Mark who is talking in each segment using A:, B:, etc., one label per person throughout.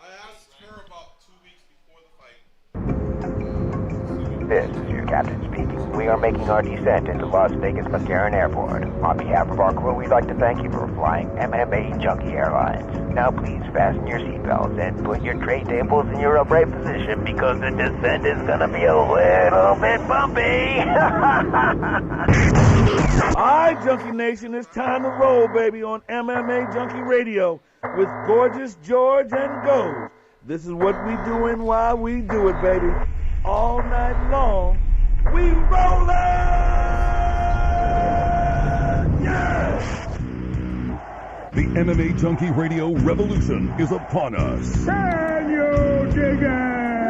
A: I asked her about 2 weeks before the fight.
B: This is your captain speaking. We are making our descent into Las Vegas McCarran Airport. On behalf of our crew, we'd like to thank you for flying MMAjunkie Airlines. Now please fasten your seatbelts and put your tray tables in your upright position because the descent is gonna be a little bit bumpy.
C: Alright, Junkie Nation, it's time to roll, baby, on MMAjunkie Radio with Gorgeous George and Gold. This is what we doing while we do it, baby. All night long, we rollin'! Yeah!
D: The MMAjunkie Radio revolution is upon us.
C: Can you dig it?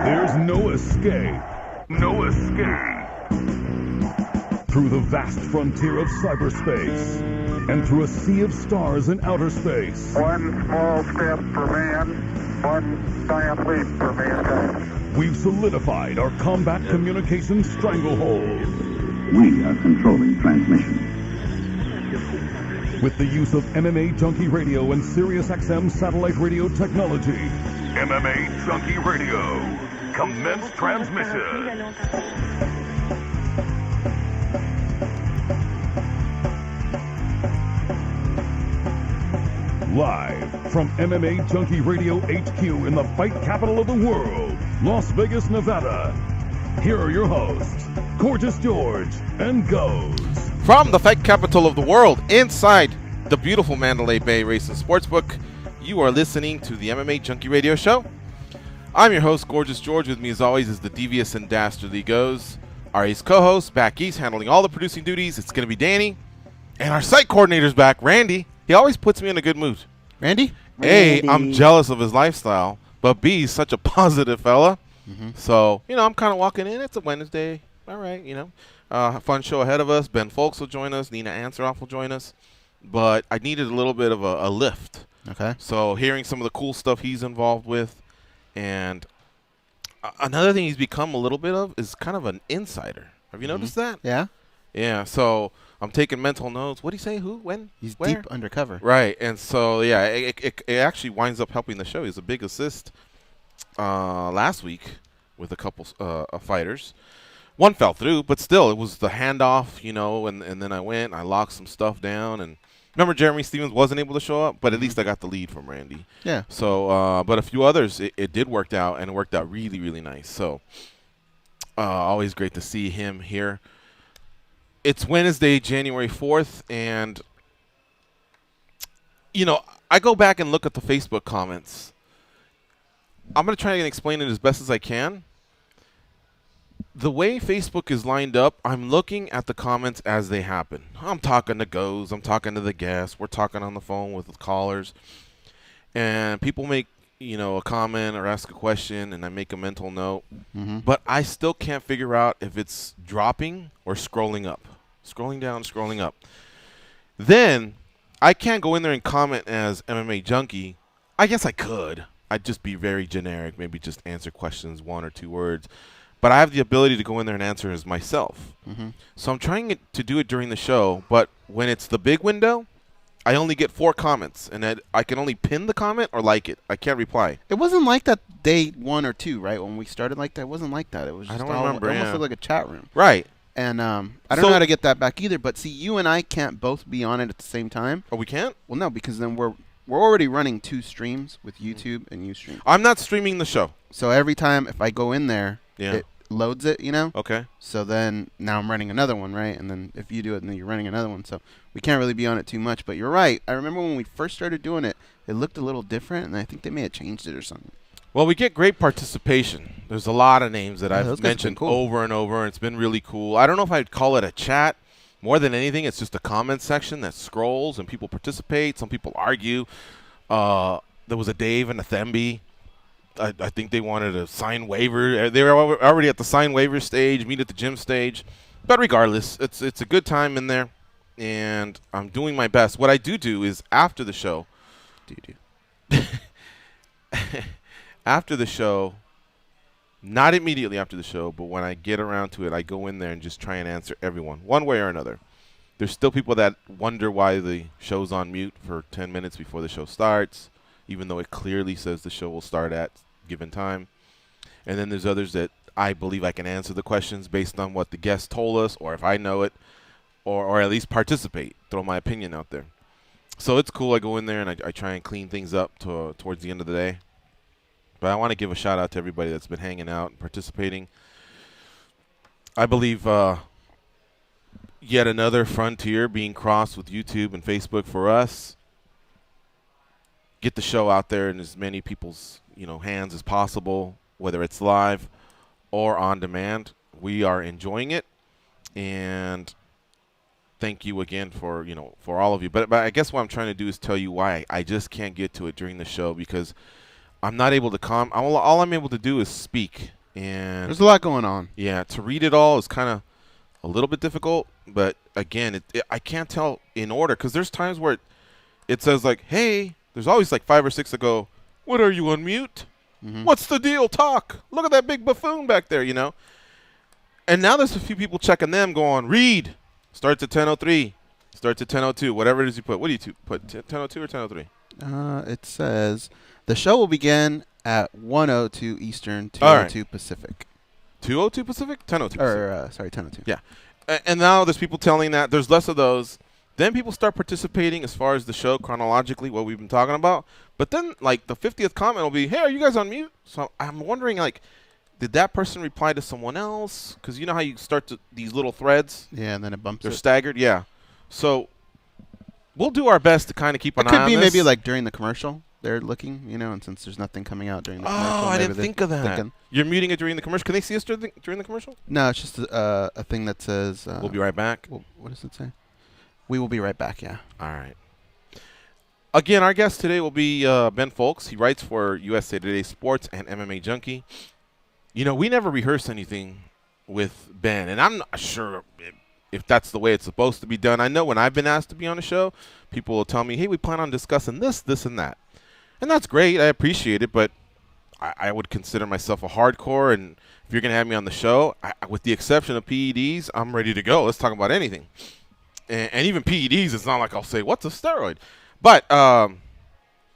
D: There's no escape. No escape. Through the vast frontier of cyberspace and through a sea of stars in outer space.
E: One small step for man, one giant leap for mankind.
D: We've solidified our combat communication stranglehold.
F: We are controlling transmission.
D: With the use of MMAjunkie Radio and SiriusXM satellite radio technology. MMAjunkie Radio. Commence transmission. Live from MMAjunkie Radio HQ in the fight capital of the world, Las Vegas, Nevada. Here are your hosts, Gorgeous George and Goes.
G: From the fight capital of the world, inside the beautiful Mandalay Bay Racing Sportsbook, you are listening to the MMAjunkie Radio Show. I'm your host, Gorgeous George. With me, as always, is the devious and dastardly Goes. Our ace co-host, back east, handling all the producing duties. It's going to be Danny. And our site coordinator's back, Randy. He always puts me in a good mood.
H: Randy?
G: A, I'm jealous of his lifestyle, but B, he's such a positive fella. So, I'm kind of walking in. It's a Wednesday. All right, a fun show ahead of us. Ben Fowlkes will join us. Nina Ansaroff will join us. But I needed a little bit of a lift.
H: Okay.
G: So hearing some of the cool stuff he's involved with. And another thing he's become a little bit of is kind of an insider. Have you noticed that?
H: Yeah?
G: Yeah, so I'm taking mental notes. What do you say? Who? When?
H: He's
G: where?
H: deep undercover.
G: Right, and so, yeah, it actually winds up helping the show. He's a big assist last week with a couple fighters. One fell through, but still, it was the handoff, and then I went, I locked some stuff down. And remember, Jeremy Stevens wasn't able to show up, but at least I got the lead from Randy.
H: Yeah.
G: So, but a few others, it did work out, and it worked out really, really nice. So, always great to see him here. It's Wednesday, January 4th, and, I go back and look at the Facebook comments. I'm going to try and explain it as best as I can. The way Facebook is lined up, I'm looking at the comments as they happen. I'm talking to Goes. I'm talking to the guests. We're talking on the phone with the callers. And people make, a comment or ask a question, and I make a mental note. But I still can't figure out if it's dropping or scrolling up. Scrolling down, scrolling up. Then I can't go in there and comment as MMAjunkie. I guess I could. I'd just be very generic, maybe just answer questions 1 or 2 words. But I have the ability to go in there and answer as myself. So I'm trying to do it during the show, but when it's the big window, I only get 4 comments, and I can only pin the comment or like it. I can't reply.
H: It wasn't like that day 1 or 2, right? When we started like that, it wasn't like that. It was just
G: I don't remember.
H: It almost looked like a chat room.
G: Right.
H: And I don't know how to get that back either. But see, you and I can't both be on it at the same time.
G: Oh, we can't?
H: Well, no, because then we're already running 2 streams with YouTube and Ustream.
G: I'm not streaming the show.
H: So every time if I go in there,
G: Yeah.
H: it loads it,
G: Okay.
H: So then now I'm running another one, right? And then if you do it, then you're running another one. So we can't really be on it too much. But you're right. I remember when we first started doing it, it looked a little different, and I think they may have changed it or something.
G: Well, we get great participation. There's a lot of names that I've
H: those guys have been
G: mentioned
H: cool.
G: over and over, and it's been really cool. I don't know if I'd call it a chat. More than anything, it's just a comment section that scrolls, and people participate. Some people argue. There was a Dave and a Themby. I think they wanted a sign waiver. They were already at the sign waiver stage, meet at the gym stage. But regardless, it's a good time in there, and I'm doing my best. What I do is after the show. After the show, not immediately after the show, but when I get around to it, I go in there and just try and answer everyone, one way or another. There's still people that wonder why the show's on mute for 10 minutes before the show starts. even though it clearly says the show will start at given time. And then there's others that I believe I can answer the questions based on what the guest told us, or if I know it, or at least participate, throw my opinion out there. So it's cool. I go in there and I try and clean things up towards the end of the day. But I want to give a shout out to everybody that's been hanging out and participating. I believe yet another frontier being crossed with YouTube and Facebook for us. Get the show out there in as many people's hands as possible, whether it's live or on demand. We are enjoying it, and thank you again for all of you. But I guess what I'm trying to do is tell you why I just can't get to it during the show, because I'm not able to all I'm able to do is speak, and
H: there's a lot going on.
G: Yeah, to read it all is kind of a little bit difficult. But again, I can't tell in order, because there's times where it says like, hey, there's always like 5 or 6 that go, what are you on mute? What's the deal? Talk. Look at that big buffoon back there, And now there's a few people checking them going, read. Starts at 10:03. Starts at 10:02. Whatever it is you put. What do you put? 10:02 or 10:03?
H: It says the show will begin at 1:02 Eastern, 2:02 Pacific.
G: 2:02 Pacific? 10:02 Pacific.
H: Sorry, 10:02.
G: Yeah. And now there's people telling that. There's less of those. Then people start participating as far as the show chronologically, what we've been talking about. But then, like, the 50th comment will be, hey, are you guys on mute? So I'm wondering, like, did that person reply to someone else? Because you know how you start these little threads?
H: Yeah, and then it bumps.
G: They're staggered. Yeah. So we'll do our best to kind of keep an eye on this.
H: It could be maybe like during the commercial they're looking, and since there's nothing coming out during the commercial.
G: Oh, I didn't think of that. You're muting it during the commercial. Can they see us during the commercial?
H: No, it's just a thing that says.
G: We'll be right back.
H: What does it say? We will be right back, yeah.
G: All right. Again, our guest today will be Ben Fowlkes. He writes for USA Today Sports and MMAjunkie. We never rehearse anything with Ben, and I'm not sure if that's the way it's supposed to be done. I know when I've been asked to be on the show, people will tell me, hey, we plan on discussing this, and that. And that's great. I appreciate it, but I would consider myself a hardcore, and if you're going to have me on the show, with the exception of PEDs, I'm ready to go. Let's talk about anything. And even PEDs, it's not like I'll say, what's a steroid? But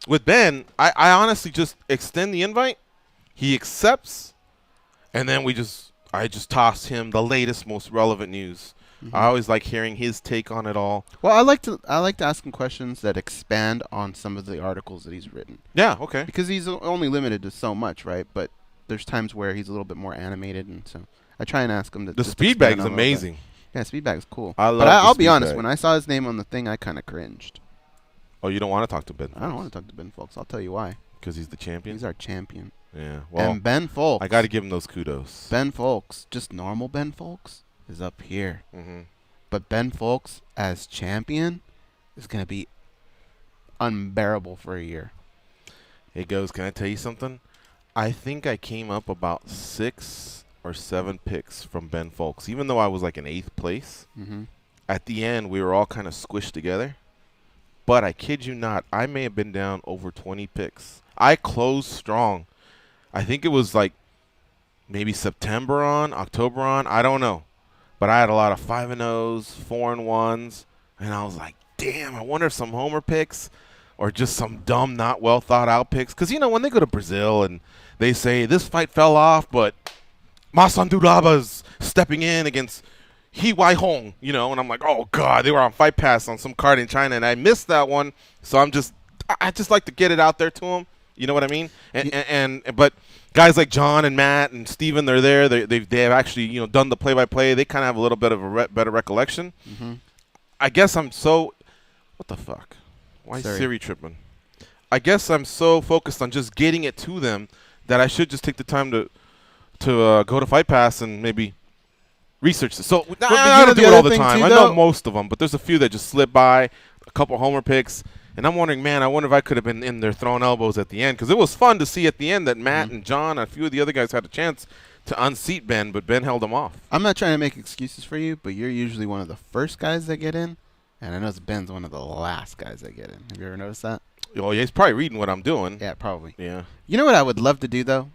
G: with Ben, I honestly just extend the invite. He accepts, and then I just toss him the latest, most relevant news. I always like hearing his take on it all.
H: Well, I like to ask him questions that expand on some of the articles that he's written.
G: Yeah, okay.
H: Because he's only limited to so much, right? But there's times where he's a little bit more animated, and so I try and ask him to.
G: The speed bag is amazing.
H: Yeah, speed bag is cool.
G: I'll
H: be honest. When I saw his name on the thing, I kind of cringed.
G: Oh, you don't want to talk to Ben?
H: I don't want to talk to Ben Fowlkes. I'll tell you why.
G: Because he's the champion?
H: He's our champion.
G: Yeah. Well,
H: and Ben Fowlkes.
G: I got to give him those kudos.
H: Ben Fowlkes, just normal Ben Fowlkes, is up here. But Ben Fowlkes as champion is going to be unbearable for a year.
G: Hey, Goes, can I tell you something? I think I came up about 6 or 7 picks from Ben Fowlkes, even though I was like in 8th place. At the end, we were all kind of squished together. But I kid you not, I may have been down over 20 picks. I closed strong. I think it was like maybe September on, October on. I don't know. But I had a lot of 5-0s, 4-1s. And I was like, damn, I wonder if some homer picks or just some dumb, not well thought out picks. Because, when they go to Brazil and they say this fight fell off, but Masanduraba's stepping in against He Wai Hong, and I'm like, oh, God, they were on Fight Pass on some card in China, and I missed that one. So I just like to get it out there to them. You know what I mean? But guys like John and Matt and Steven, they're there. They have actually, done the play-by-play. They kind of have a little bit of a better recollection. I guess I'm so – what the fuck? Why is Siri tripping? I guess I'm so focused on just getting it to them that I should just take the time to go to Fight Pass and maybe – research this. So I don't do it all the time. I know most of them, but there's a few that just slip by, a couple homer picks, and I'm wondering, man, I wonder if I could have been in there throwing elbows at the end, because it was fun to see at the end that Matt and John and a few of the other guys had a chance to unseat Ben, but Ben held them off.
H: I'm not trying to make excuses for you, but you're usually one of the first guys that get in, and I know Ben's one of the last guys that get in. Have you ever noticed that?
G: Oh, yeah, he's probably reading what I'm doing.
H: Yeah, probably.
G: Yeah.
H: You know what I would love to do, though?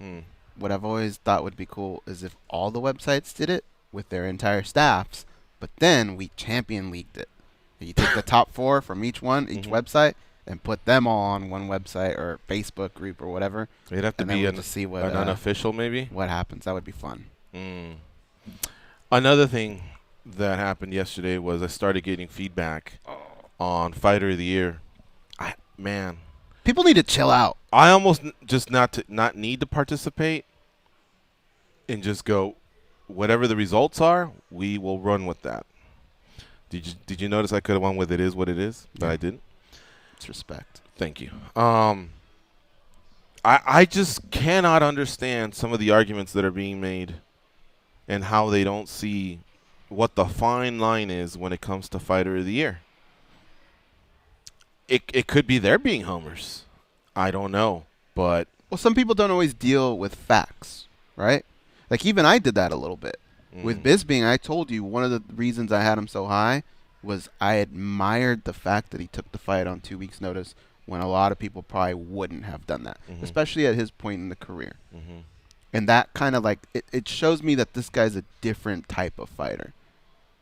H: What I've always thought would be cool is if all the websites did it with their entire staffs, but then we champion leagued it. You take the top 4 from each website, and put them all on one website or Facebook group or whatever.
G: It'd have to
H: and then
G: be
H: we'll
G: an
H: just see what
G: unofficial, maybe.
H: what happens. That would be fun.
G: Another thing that happened yesterday was I started getting feedback on Fighter of the Year. Man,
H: People need to chill out.
G: I almost just not need to participate and just go, whatever the results are, we will run with that. Did you notice I could have won with it is what it is, but I didn't?
H: It's respect.
G: Thank you. I just cannot understand some of the arguments that are being made and how they don't see what the fine line is when it comes to Fighter of the Year. It could be they're being homers. I don't know, but
H: Well, some people don't always deal with facts, right? Like even I did that a little bit. With Bisping, I told you one of the reasons I had him so high was I admired the fact that he took the fight on 2 weeks' notice when a lot of people probably wouldn't have done that, especially at his point in the career. And that kind of like, it shows me that this guy's a different type of fighter.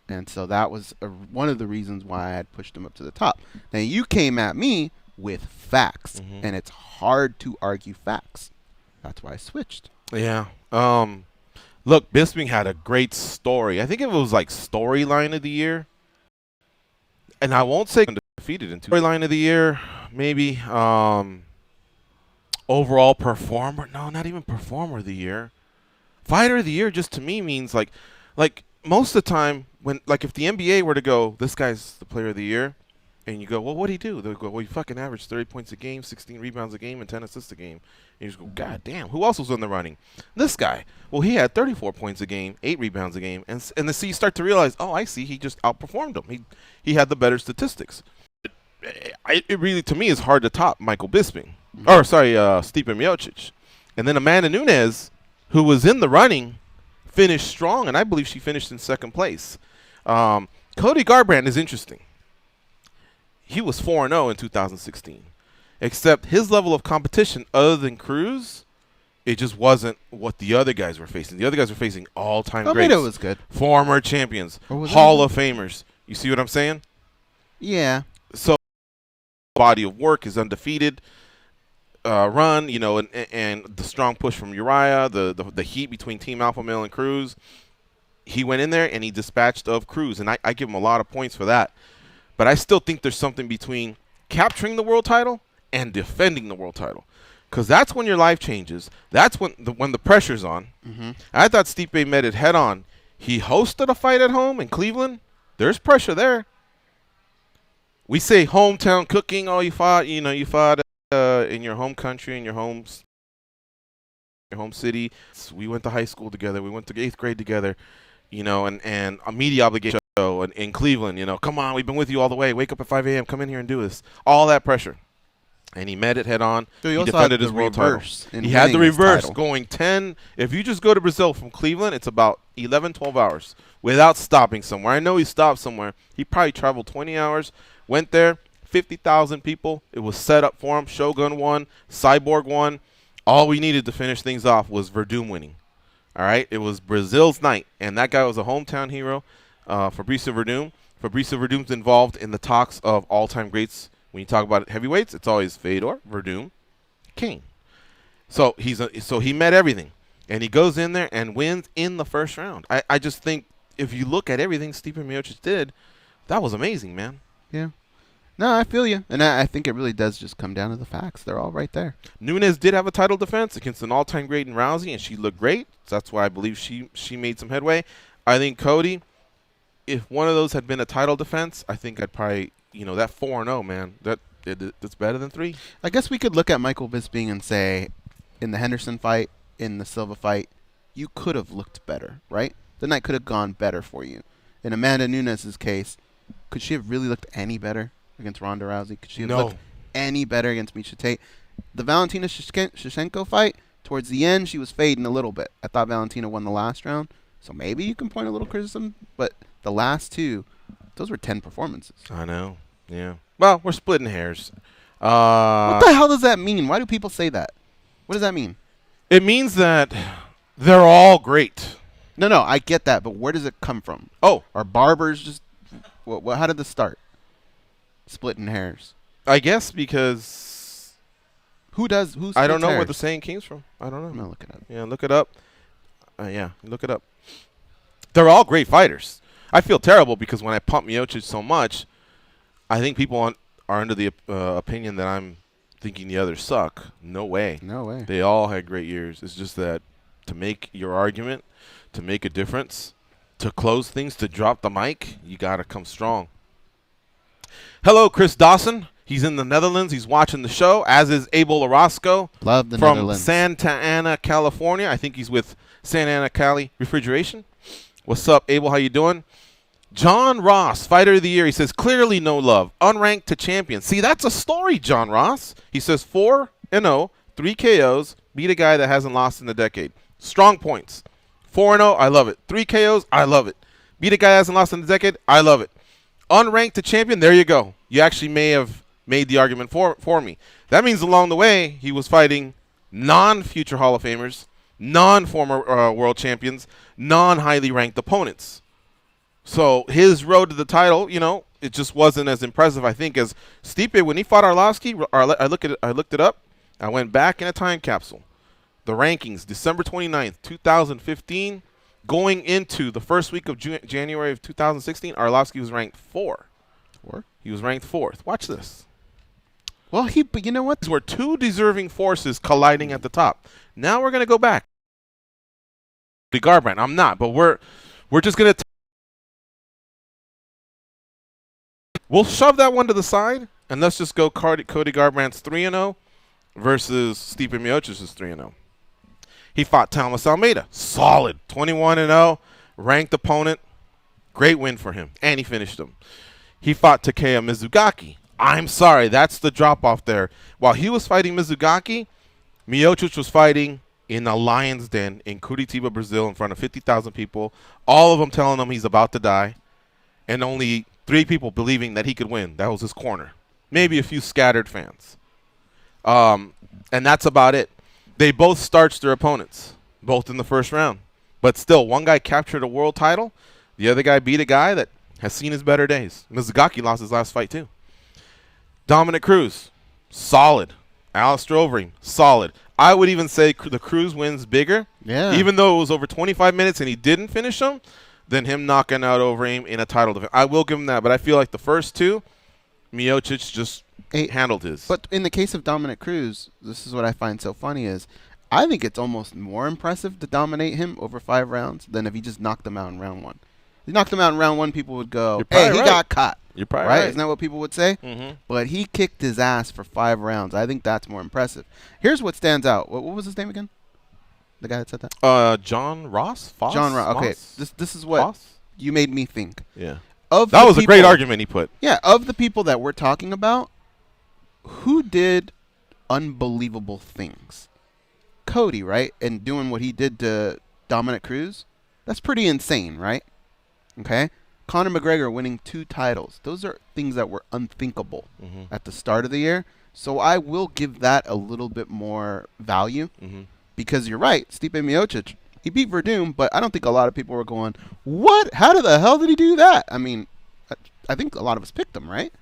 H: And so that was one of the reasons why I had pushed him up to the top. Now, you came at me with facts, and it's hard to argue facts. That's why I switched.
G: yeah. Look, Bisping had a great story. I think it was like storyline of the year. And I won't say defeated in storyline of the year, maybe. Overall performer. No, not even performer of the year. Fighter of the year just to me means like most of the time when if the NBA were to go, this guy's the player of the year, and you go, well, what'd he do? They'll go, well, he fucking averaged 30 points a game, 16 rebounds a game, and 10 assists a game. And you just go, God damn, who else was in the running? This guy. Well, he had 34 points a game, 8 rebounds a game, and so you start to realize, oh, I see, he just outperformed him. He had the better statistics. It really, to me, is hard to top Michael Bisping. Stipe Miocic. And then Amanda Nunes, who was in the running, finished strong, and I believe she finished in second place. Cody Garbrandt is interesting. He was 4-0 in 2016. Except his level of competition, other than Cruz, it just wasn't what the other guys were facing. The other guys were facing all-time greats.
H: Almeida was good.
G: Former champions. Hall of Famers. You see what I'm saying?
H: Yeah.
G: So, body of work is undefeated. Run, and the strong push from Uriah, the heat between Team Alpha Male and Cruz. He went in there and he dispatched of Cruz, and I give him a lot of points for that. But I still think there's something between capturing the world title and defending the world title, because that's when your life changes. That's when the pressure's on. I thought Stipe met it head on. He hosted a fight at home in Cleveland. There's pressure there. We say hometown cooking. Oh, you fought in your home country, in your home city. So we went to high school together. We went to 8th grade together. And a media obligation in Cleveland. Come on, we've been with you all the way. Wake up at 5 a.m. Come in here and do this. All that pressure. And he met it head on.
H: So
G: he defended his world title. He had the reverse going 10. If you just go to Brazil from Cleveland, it's about 11, 12 hours without stopping somewhere. I know he stopped somewhere. He probably traveled 20 hours, went there, 50,000 people. It was set up for him. Shogun won. Cyborg won. All we needed to finish things off was Verdum winning. All right? It was Brazil's night, and that guy was a hometown hero, Fabrício Verdum. Fabrício Verdum's involved in the talks of all-time greats. When you talk about heavyweights, it's always Fedor, Verdum, King. So he met everything, and he goes in there and wins in the first round. I just think if you look at everything Stipe Miocic did, that was amazing, man.
H: Yeah. No, I feel you. And I think it really does just come down to the facts. They're all right there.
G: Nunes did have a title defense against an all-time great in Rousey, and she looked great. So that's why I believe she made some headway. I think Cody, if one of those had been a title defense, I think I'd probably, that 4-0, man, that's better than 3.
H: I guess we could look at Michael Bisping and say, in the Henderson fight, in the Silva fight, you could have looked better, right? The night could have gone better for you. In Amanda Nunes' case, could she have really looked any better against Ronda Rousey? Could she have looked any better against Miesha Tate? The Valentina Shevchenko fight, towards the end, she was fading a little bit. I thought Valentina won the last round, so maybe you can point a little criticism, but the last two, those were 10 performances.
G: I know, yeah. Well, we're splitting hairs.
H: What the hell does that mean? Why do people say that? What does that mean?
G: It means that they're all great.
H: No, I get that, but where does it come from?
G: Oh.
H: Are barbers just... how did this start? Splitting hairs.
G: I guess because
H: Who's
G: I don't know where the saying came from. I don't know.
H: I'm gonna look it up.
G: Yeah, look it up. Look it up. They're all great fighters. I feel terrible because when I pump Miocic so much, I think people are under the opinion that I'm thinking the others suck. No way.
H: No way.
G: They all had great years. It's just that to make your argument, to make a difference, to close things, to drop the mic, you got to come strong. Hello, Chris Dawson. He's in the Netherlands. He's watching the show, as is Abel Orozco.
H: Love the
G: from
H: Netherlands.
G: Santa Ana, California. I think he's with Santa Ana Cali Refrigeration. What's up, Abel? How you doing? John Ross, Fighter of the Year. He says, clearly no love. Unranked to champion. See, that's a story, John Ross. He says 4-0, 3 KOs, beat a guy that hasn't lost in a decade. Strong points. 4-0, I love it. 3 KOs, I love it. Beat a guy that hasn't lost in a decade, I love it. Unranked to champion, there you go. You actually may have made the argument for me. That means along the way, he was fighting non-future Hall of Famers, non-former world champions, non-highly ranked opponents. So his road to the title, it just wasn't as impressive, I think, as Stipe. When he fought Arlovsky, I looked it up. I went back in a time capsule. The rankings, December 29th, 2015, going into the first week of January of 2016, Arlovsky was ranked 4. He was ranked 4th. Watch this.
H: Well, but you know what?
G: These were two deserving forces colliding at the top. Now we're going to go back. The Garbrandt, I'm not, but we're just going to we'll shove that one to the side, and let's just go Cody Garbrandt's 3-0 versus Stipe Miocic's 3-0. He fought Thomas Almeida. Solid. 21-0. Ranked opponent. Great win for him. And he finished him. He fought Takeya Mizugaki. I'm sorry. That's the drop-off there. While he was fighting Mizugaki, Miocic was fighting in a lion's den in Curitiba, Brazil, in front of 50,000 people. All of them telling him he's about to die. And only 3 people believing that he could win. That was his corner. Maybe a few scattered fans. And that's about it. They both starched their opponents, both in the first round. But still, one guy captured a world title. The other guy beat a guy that has seen his better days. Mizugaki lost his last fight, too. Dominic Cruz, solid. Alistair Overeem, solid. I would even say the Cruz wins bigger.
H: Yeah.
G: Even though it was over 25 minutes and he didn't finish him, than him knocking out Overeem in a title defense. I will give him that, but I feel like the first two, Miocic just handled his.
H: But in the case of Dominic Cruz, this is what I find so funny is I think it's almost more impressive to dominate him over 5 rounds than if he just knocked him out in round 1. If he knocked him out in round 1, people would go, hey, he got caught.
G: You're probably
H: right.
G: right.
H: Isn't that what people would say?
G: Mm-hmm.
H: But he kicked his ass for 5 rounds. I think that's more impressive. Here's what stands out. What was his name again? The guy that said that?
G: John Ross? Foss?
H: John Ross. Okay, this is what
G: Foss?
H: You made me think.
G: Yeah.
H: That
G: was a great argument he put.
H: Yeah, of the people that we're talking about, who did unbelievable things? Cody, right? And doing what he did to Dominic Cruz. That's pretty insane, right? Okay? Conor McGregor winning 2 titles. Those are things that were unthinkable at the start of the year. So I will give that a little bit more value because you're right. Stipe Miocic, he beat Verdum, but I don't think a lot of people were going, what? How the hell did he do that? I mean, I think a lot of us picked him, right?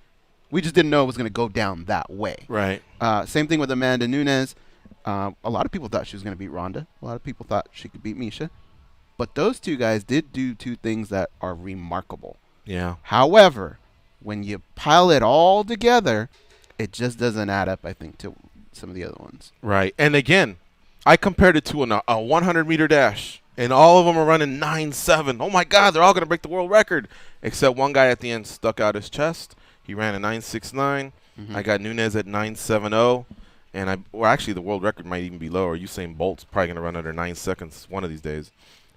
H: We just didn't know it was going to go down that way.
G: Right.
H: Same thing with Amanda Nunes. A lot of people thought she was going to beat Ronda. A lot of people thought she could beat Misha. But those 2 guys did do 2 things that are remarkable.
G: Yeah.
H: However, when you pile it all together, it just doesn't add up, I think, to some of the other ones.
G: Right. And again, I compared it to a 100-meter dash, and all of them are running 9.7. Oh, my God, they're all going to break the world record, except one guy at the end stuck out his chest. He ran a 9.69. I got Nunes at 9.70. And actually, the world record might even be lower. Usain Bolt's probably going to run under 9 seconds one of these days.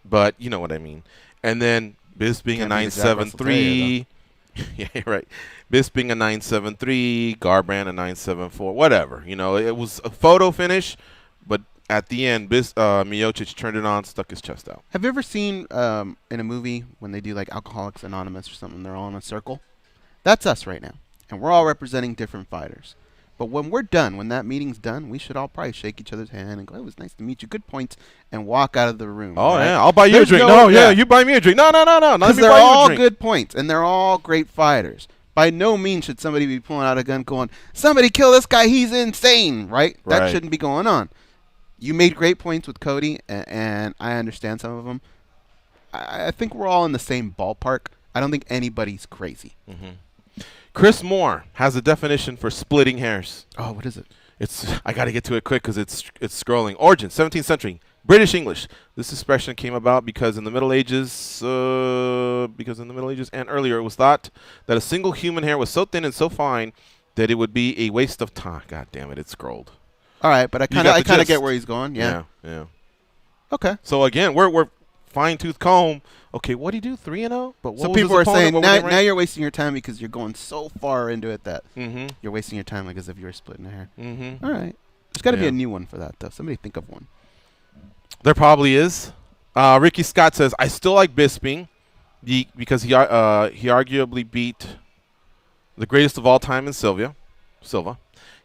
G: But you know what I mean. And then Bisping being a 9.73. Yeah, right. Bisping being a 9.73. Garbrandt a 9.74. Whatever. You know, it was a photo finish, but at the end, Miocic turned it on, stuck his chest out.
H: Have you ever seen in a movie when they do like Alcoholics Anonymous or something, they're all in a circle? That's us right now. And we're all representing different fighters. But when we're done, when that meeting's done, we should all probably shake each other's hand and go, it was nice to meet you. Good points. And walk out of the room.
G: Oh,
H: right?
G: yeah. I'll buy you a drink. No, yeah, you buy me a drink. No.
H: Because they're all good points, and they're all great fighters. By no means should somebody be pulling out a gun going, somebody kill this guy, he's insane, right? That
G: Right.
H: shouldn't be going on. You made great points with Cody, and I understand some of them. I think we're all in the same ballpark. I don't think anybody's crazy.
G: Chris Moore has a definition for splitting hairs.
H: Oh, what is it?
G: I got to get to it quick because it's scrolling. Origin, 17th century, British English. This expression came about because in the Middle Ages, and earlier, it was thought that a single human hair was so thin and so fine that it would be a waste of time. God damn it, it scrolled.
H: All right, but I kind of get where he's going. Yeah. Okay.
G: So again, we're fine tooth comb. Okay, what do you do? 3-0. But what
H: So
G: was
H: people
G: his
H: are
G: opponent?
H: saying
G: What were they
H: now
G: ranked?
H: you're wasting your time because you're going so far into it that
G: Mhm.
H: you're wasting your time like as if you were splitting a hair.
G: Mhm.
H: All right. There's got to be
G: Yeah.
H: a new one for that, though. Somebody think of one.
G: There probably is. Ricky Scott says, I still like Bisping because he arguably beat the greatest of all time in Silva.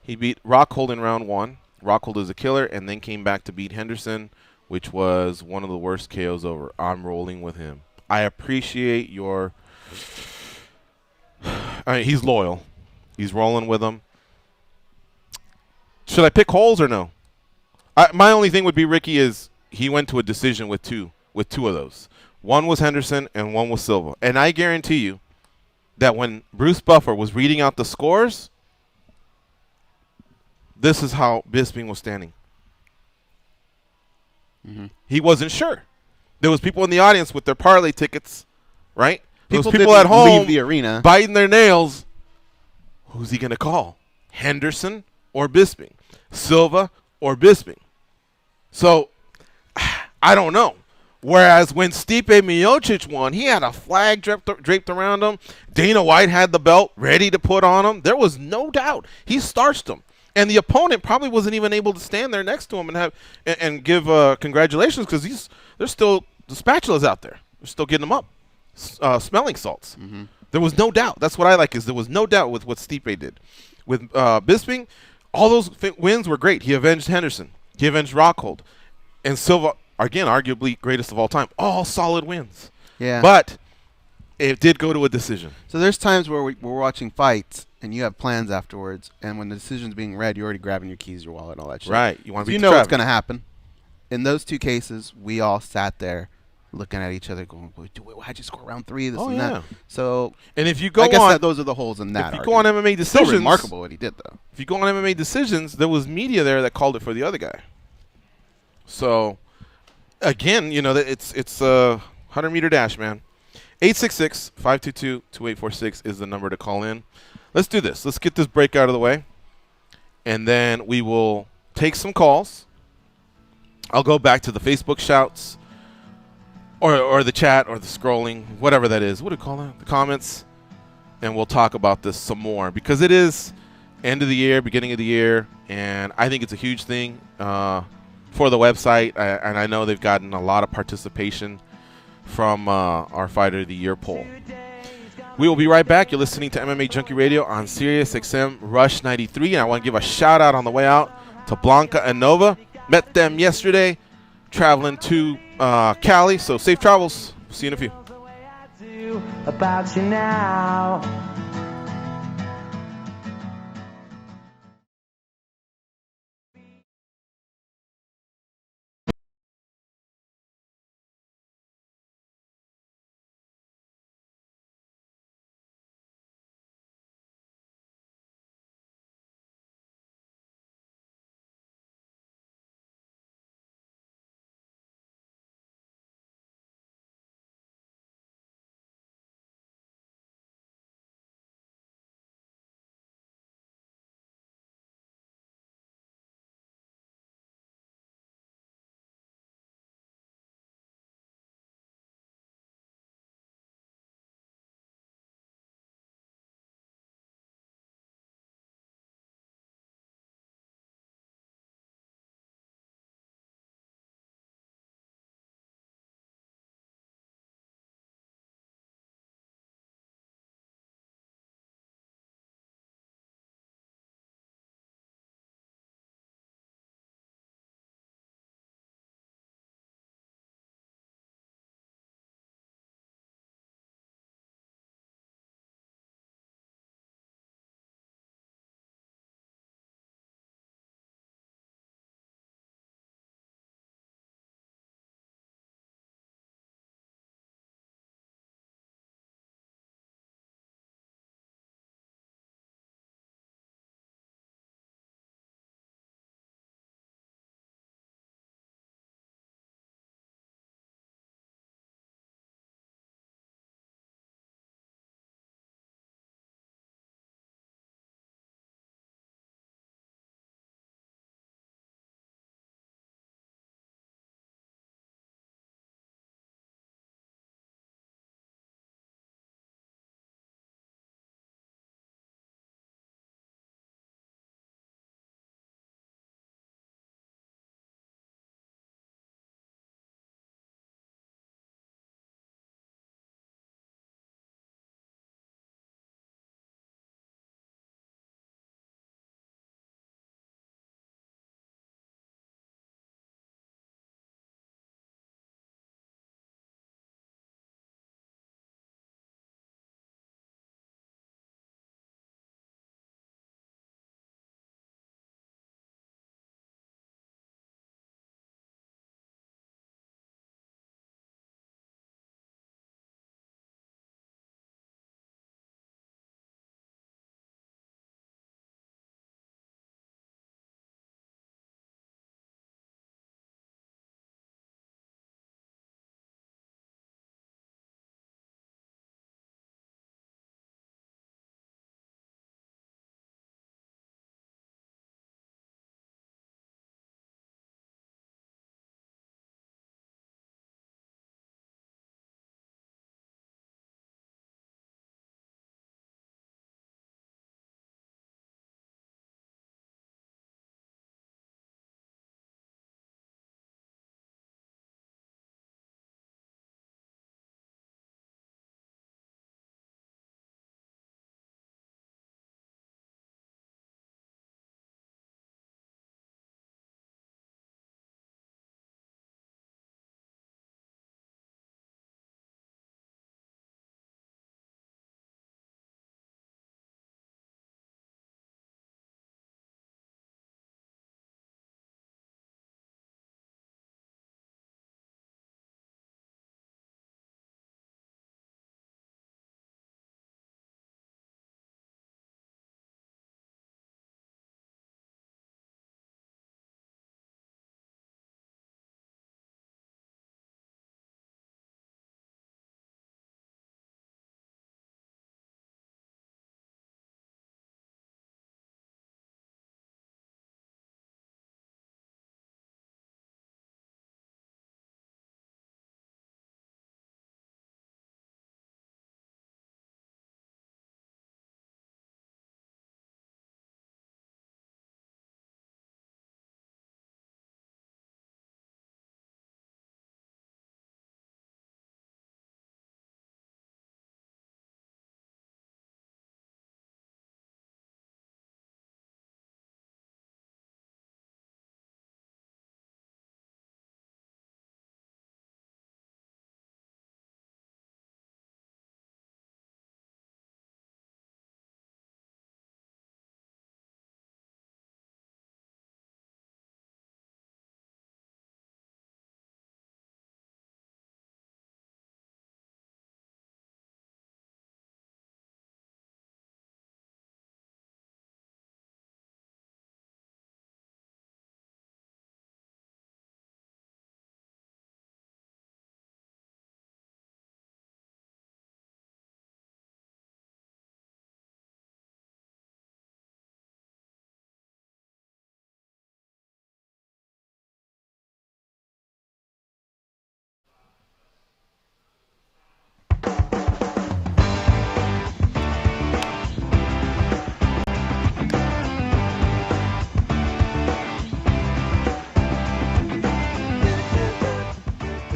G: He beat Rockhold in round 1. Rockhold is a killer, and then came back to beat Henderson, which was one of the worst KOs over. I'm rolling with him. I appreciate your he's loyal. He's rolling with him. Should I pick holes or no? My only thing would be, Ricky, is he went to a decision with two of those. One was Henderson and one was Silva. And I guarantee you that when Bruce Buffer was reading out the scores, this is how Bisping was standing. He wasn't sure. There was people in the audience with their parlay tickets, right? There was people
H: didn't
G: at home
H: leave the arena.
G: biting their nails. Who's he going to call? Henderson or Bisping? Silva or Bisping? So, I don't know. Whereas when Stipe Miocic won, he had a flag draped around him. Dana White had the belt ready to put on him. There was no doubt. He starched him. And the opponent probably wasn't even able to stand there next to him and give congratulations because there's still the spatulas out there. They're still getting them up, smelling salts. There was no doubt. That's what I like, is there was no doubt with what Stipe did. With Bisping, all those wins were great. He avenged Henderson. He avenged Rockhold. And Silva, again, arguably greatest of all time. All solid wins.
H: Yeah.
G: But it did go to a decision.
H: So there's times where we're watching fights and you have plans afterwards, and when the decision's being read, you're already grabbing your keys, your wallet, and all that shit.
G: Right. You want to be
H: You know what's going to happen. In those two cases, we all sat there looking at each other going, how'd you score round 3, this and that? So
G: and if you go
H: I guess
G: on,
H: those are the holes in that
G: if you go on MMA
H: It's still
G: decisions,
H: remarkable what he did, though.
G: if you go on MMA decisions, there was media there that called it for the other guy. So, again, it's a 100-meter dash, man. 866-522-2846 is the number to call in. Let's do this. Let's get this break out of the way, and then we will take some calls. I'll go back to the Facebook shouts or the chat or the scrolling, whatever that is. What do you call that? The comments. And we'll talk about this some more because it is end of the year, beginning of the year, and I think it's a huge thing for the website, and I know they've gotten a lot of participation from our Fighter of the Year poll. We will be right back. You're listening to MMA Junkie Radio on Sirius XM Rush 93, and I want to give a shout-out on the way out to Blanca and Nova. Met them yesterday, traveling to Cali, so safe travels. See you in a few.
I: About you now.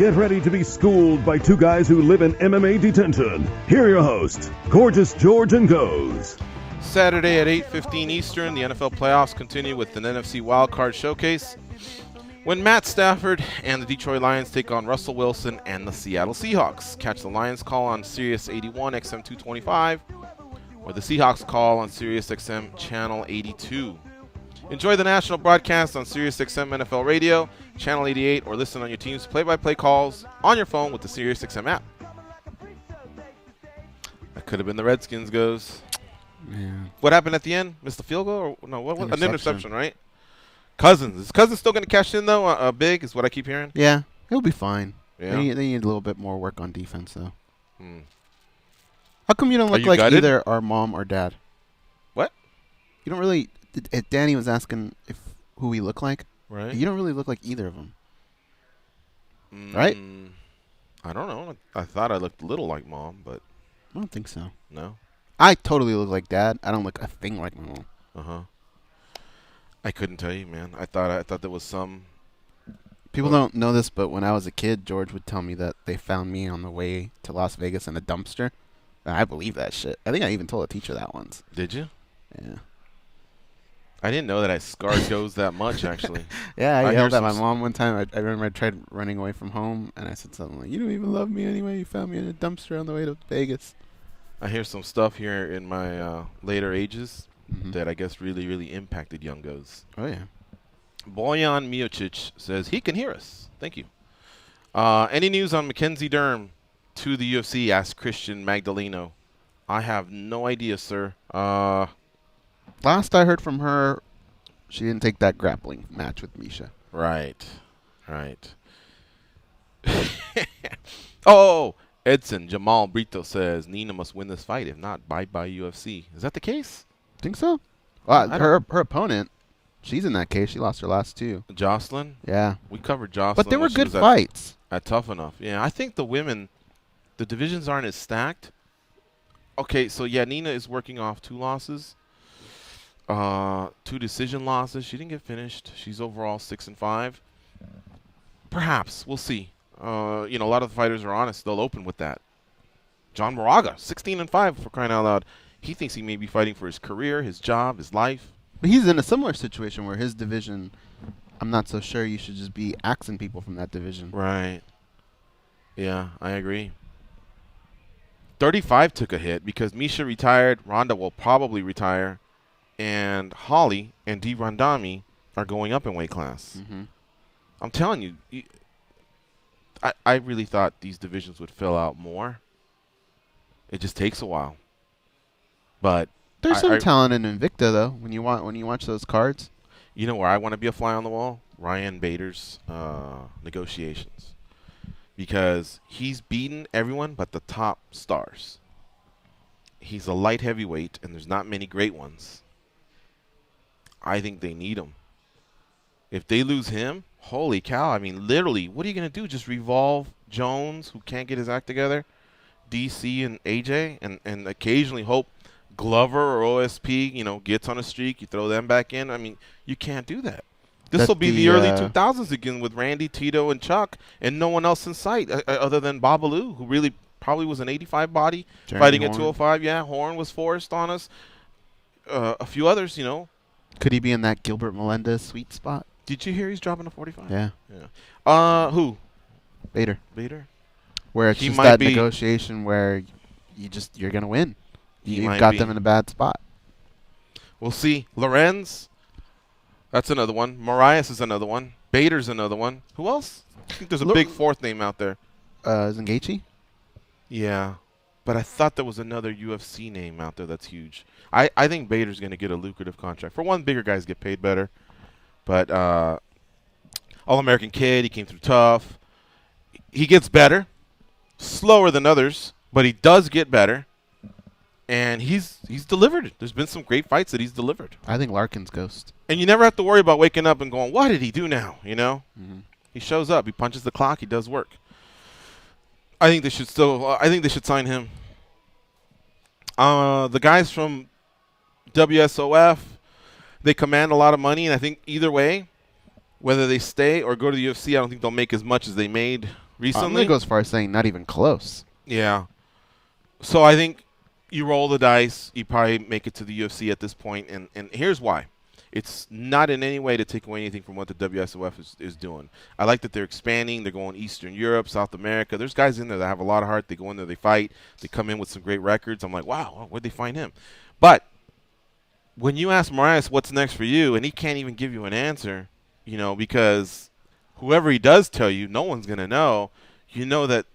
D: Get ready to be schooled by two guys who live in MMA detention. Here are your hosts, Gorgeous George and Goes.
G: Saturday at 8:15 Eastern, the NFL playoffs continue with an NFC wildcard showcase when Matt Stafford and the Detroit Lions take on Russell Wilson and the Seattle Seahawks. Catch the Lions call on Sirius 81 XM 225 or the Seahawks call on Sirius XM Channel 82. Enjoy the national broadcast on Sirius XM NFL Radio, Channel 88, or listen on your team's play-by-play calls on your phone with the Sirius XM app. That could have been the Redskins, Goes.
H: Yeah.
G: What happened at the end? Missed the field goal? Or no, what? An
H: Interception.
G: interception, right? Cousins. Is Cousins still going to cash in, though? Big is what I keep hearing?
H: Yeah, he'll be fine.
G: Yeah.
H: They need a little bit more work on defense, though. How come you don't look
G: you
H: like
G: gutted?
H: either our mom or dad?
G: What?
H: You don't really... Danny was asking who we look like.
G: Right.
H: You don't really look like either of them. Right?
G: I don't know. I thought I looked a little like Mom, but
H: I don't think so.
G: no.
H: I totally look like Dad. I don't look a thing like my mom.
G: Uh-huh. I couldn't tell you, man. I thought there was some...
H: People don't know this, but when I was a kid, George would tell me that they found me on the way to Las Vegas in a dumpster. And I believe that shit. I think I even told a teacher that once.
G: Did you?
H: Yeah.
G: I didn't know that I scarred Goes that much, actually.
H: Yeah, I
G: I
H: yelled
G: hear
H: at my
G: some
H: mom one time. I remember I tried running away from home, and I said something like, "You don't even love me anyway. You found me in a dumpster on the way to Vegas."
G: I hear some stuff here in my later ages that I guess really, really impacted young Goes.
H: Oh, yeah.
G: Bojan Miocic says he can hear us. Thank you. Any news on Mackenzie Dern to the UFC? Asked Christian Magdaleno. I have no idea, sir.
H: Last I heard from her, she didn't take that grappling match with Misha.
G: Right. Oh, Edson Jamal Brito says Nina must win this fight. If not, bye-bye UFC. Is that the case?
H: Think so? Her opponent, she's in that case. She lost her last two.
G: Jocelyn?
H: Yeah.
G: We covered Jocelyn.
H: But they were
G: when she
H: good
G: was
H: fights.
G: At Tough Enough. Yeah, I think the women, the divisions aren't as stacked. Okay, so yeah, Nina is working off 2 losses. 2 decision losses. She didn't get finished. She's overall 6-5. Perhaps. We'll see. A lot of the fighters are honest. They'll open with that. John Moraga, 16-5 for crying out loud. He thinks he may be fighting for his career, his job, his life.
H: But he's in a similar situation where his division, I'm not so sure you should just be axing people from that division.
G: Right. Yeah, I agree. 35 took a hit because Misha retired. Ronda will probably retire. And Holly and D. Rondami are going up in weight class. I'm telling you, I really thought these divisions would fill out more. It just takes a while. But
H: there's some talent in Invicta, though, when you watch those cards.
G: You know where I want to be a fly on the wall? Ryan Bader's negotiations. Because he's beaten everyone but the top stars. He's a light heavyweight, and there's not many great ones. I think they need him. If they lose him, holy cow. I mean, literally, what are you going to do? Just revolve Jones, who can't get his act together, DC and AJ, and occasionally hope Glover or OSP, gets on a streak. You throw them back in. I mean, you can't do that. This will be the early 2000s again with Randy, Tito, and Chuck, and no one else in sight other than Babalu, who really probably was an 85 body,
H: Jeremy
G: fighting
H: Horn.
G: at 205. Yeah, Horn was forced on us. A few others,
H: Could he be in that Gilbert Melendez sweet spot?
G: Did you hear he's dropping to 45?
H: Yeah.
G: Who?
H: Bader. Where it's
G: He
H: just
G: might
H: that
G: be-
H: negotiation where you're going to win.
G: He
H: You've
G: might
H: got
G: be.
H: them in a bad spot.
G: We'll see. Lorenz, that's another one. Marias is another one. Bader's another one. Who else? I think there's a big fourth name out there.
H: Zangachi?
G: Yeah. But I thought there was another UFC name out there that's huge. I think Bader's going to get a lucrative contract. For one, bigger guys get paid better. But All-American kid, he came through tough. He gets better. Slower than others, but he does get better. And he's delivered. There's been some great fights that he's delivered.
H: I think Larkin's ghost.
G: And you never have to worry about waking up and going, what did he do now? He shows up. He punches the clock. He does work. I think they should sign him. The guys from WSOF, they command a lot of money, and I think either way, whether they stay or go to the UFC, I don't think they'll make as much as they made recently.
H: I'm going to go as far as saying not even close.
G: Yeah. So I think you roll the dice. You probably make it to the UFC at this point, and here's why. It's not in any way to take away anything from what the WSOF is doing. I like that they're expanding. They're going Eastern Europe, South America. There's guys in there that have a lot of heart. They go in there, they fight. They come in with some great records. I'm like, wow, where'd they find him? But when you ask Marias what's next for you, and he can't even give you an answer, because whoever he does tell you, no one's going to know, that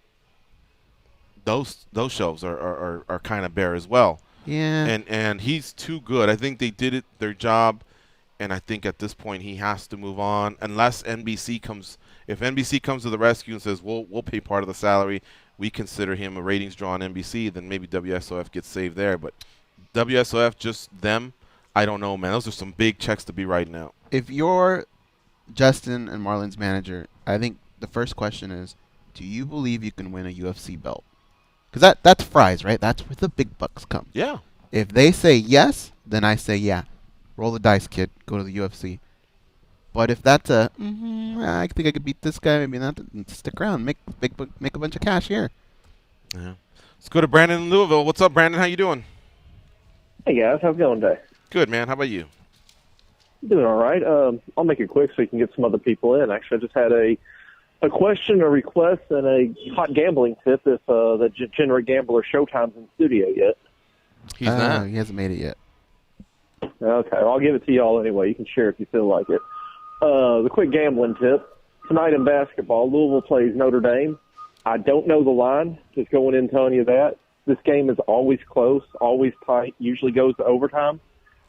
G: those shelves are kind of bare as well.
H: Yeah.
G: And he's too good. I think they did their job. And I think at this point he has to move on unless NBC comes. If NBC comes to the rescue and says we'll pay part of the salary, we consider him a ratings draw on NBC, then maybe WSOF gets saved there. But WSOF, just them, I don't know, man. Those are some big checks to be writing out.
H: If you're Justin and Marlon's manager, I think the first question is, do you believe you can win a UFC belt? Because that's fries, right? That's where the big bucks come.
G: Yeah.
H: If they say yes, then I say yeah. Roll the dice, kid. Go to the UFC. But if that's I think I could beat this guy, maybe not, stick around, make a bunch of cash here.
G: Yeah. Let's go to Brandon in Louisville. What's up, Brandon? How you doing?
J: Hey guys, how's it going today?
G: Good, man. How about you?
J: Doing all right. I'll make it quick so you can get some other people in. Actually, I just had a question, a request, and a hot gambling tip. If the Degenerate Gambler Showtime's in the studio yet?
G: He's not.
H: He hasn't made it yet.
J: Okay, well, I'll give it to y'all anyway. You can share if you feel like it. The quick gambling tip. Tonight in basketball, Louisville plays Notre Dame. I don't know the line. Just going in telling you that. This game is always close, always tight, usually goes to overtime.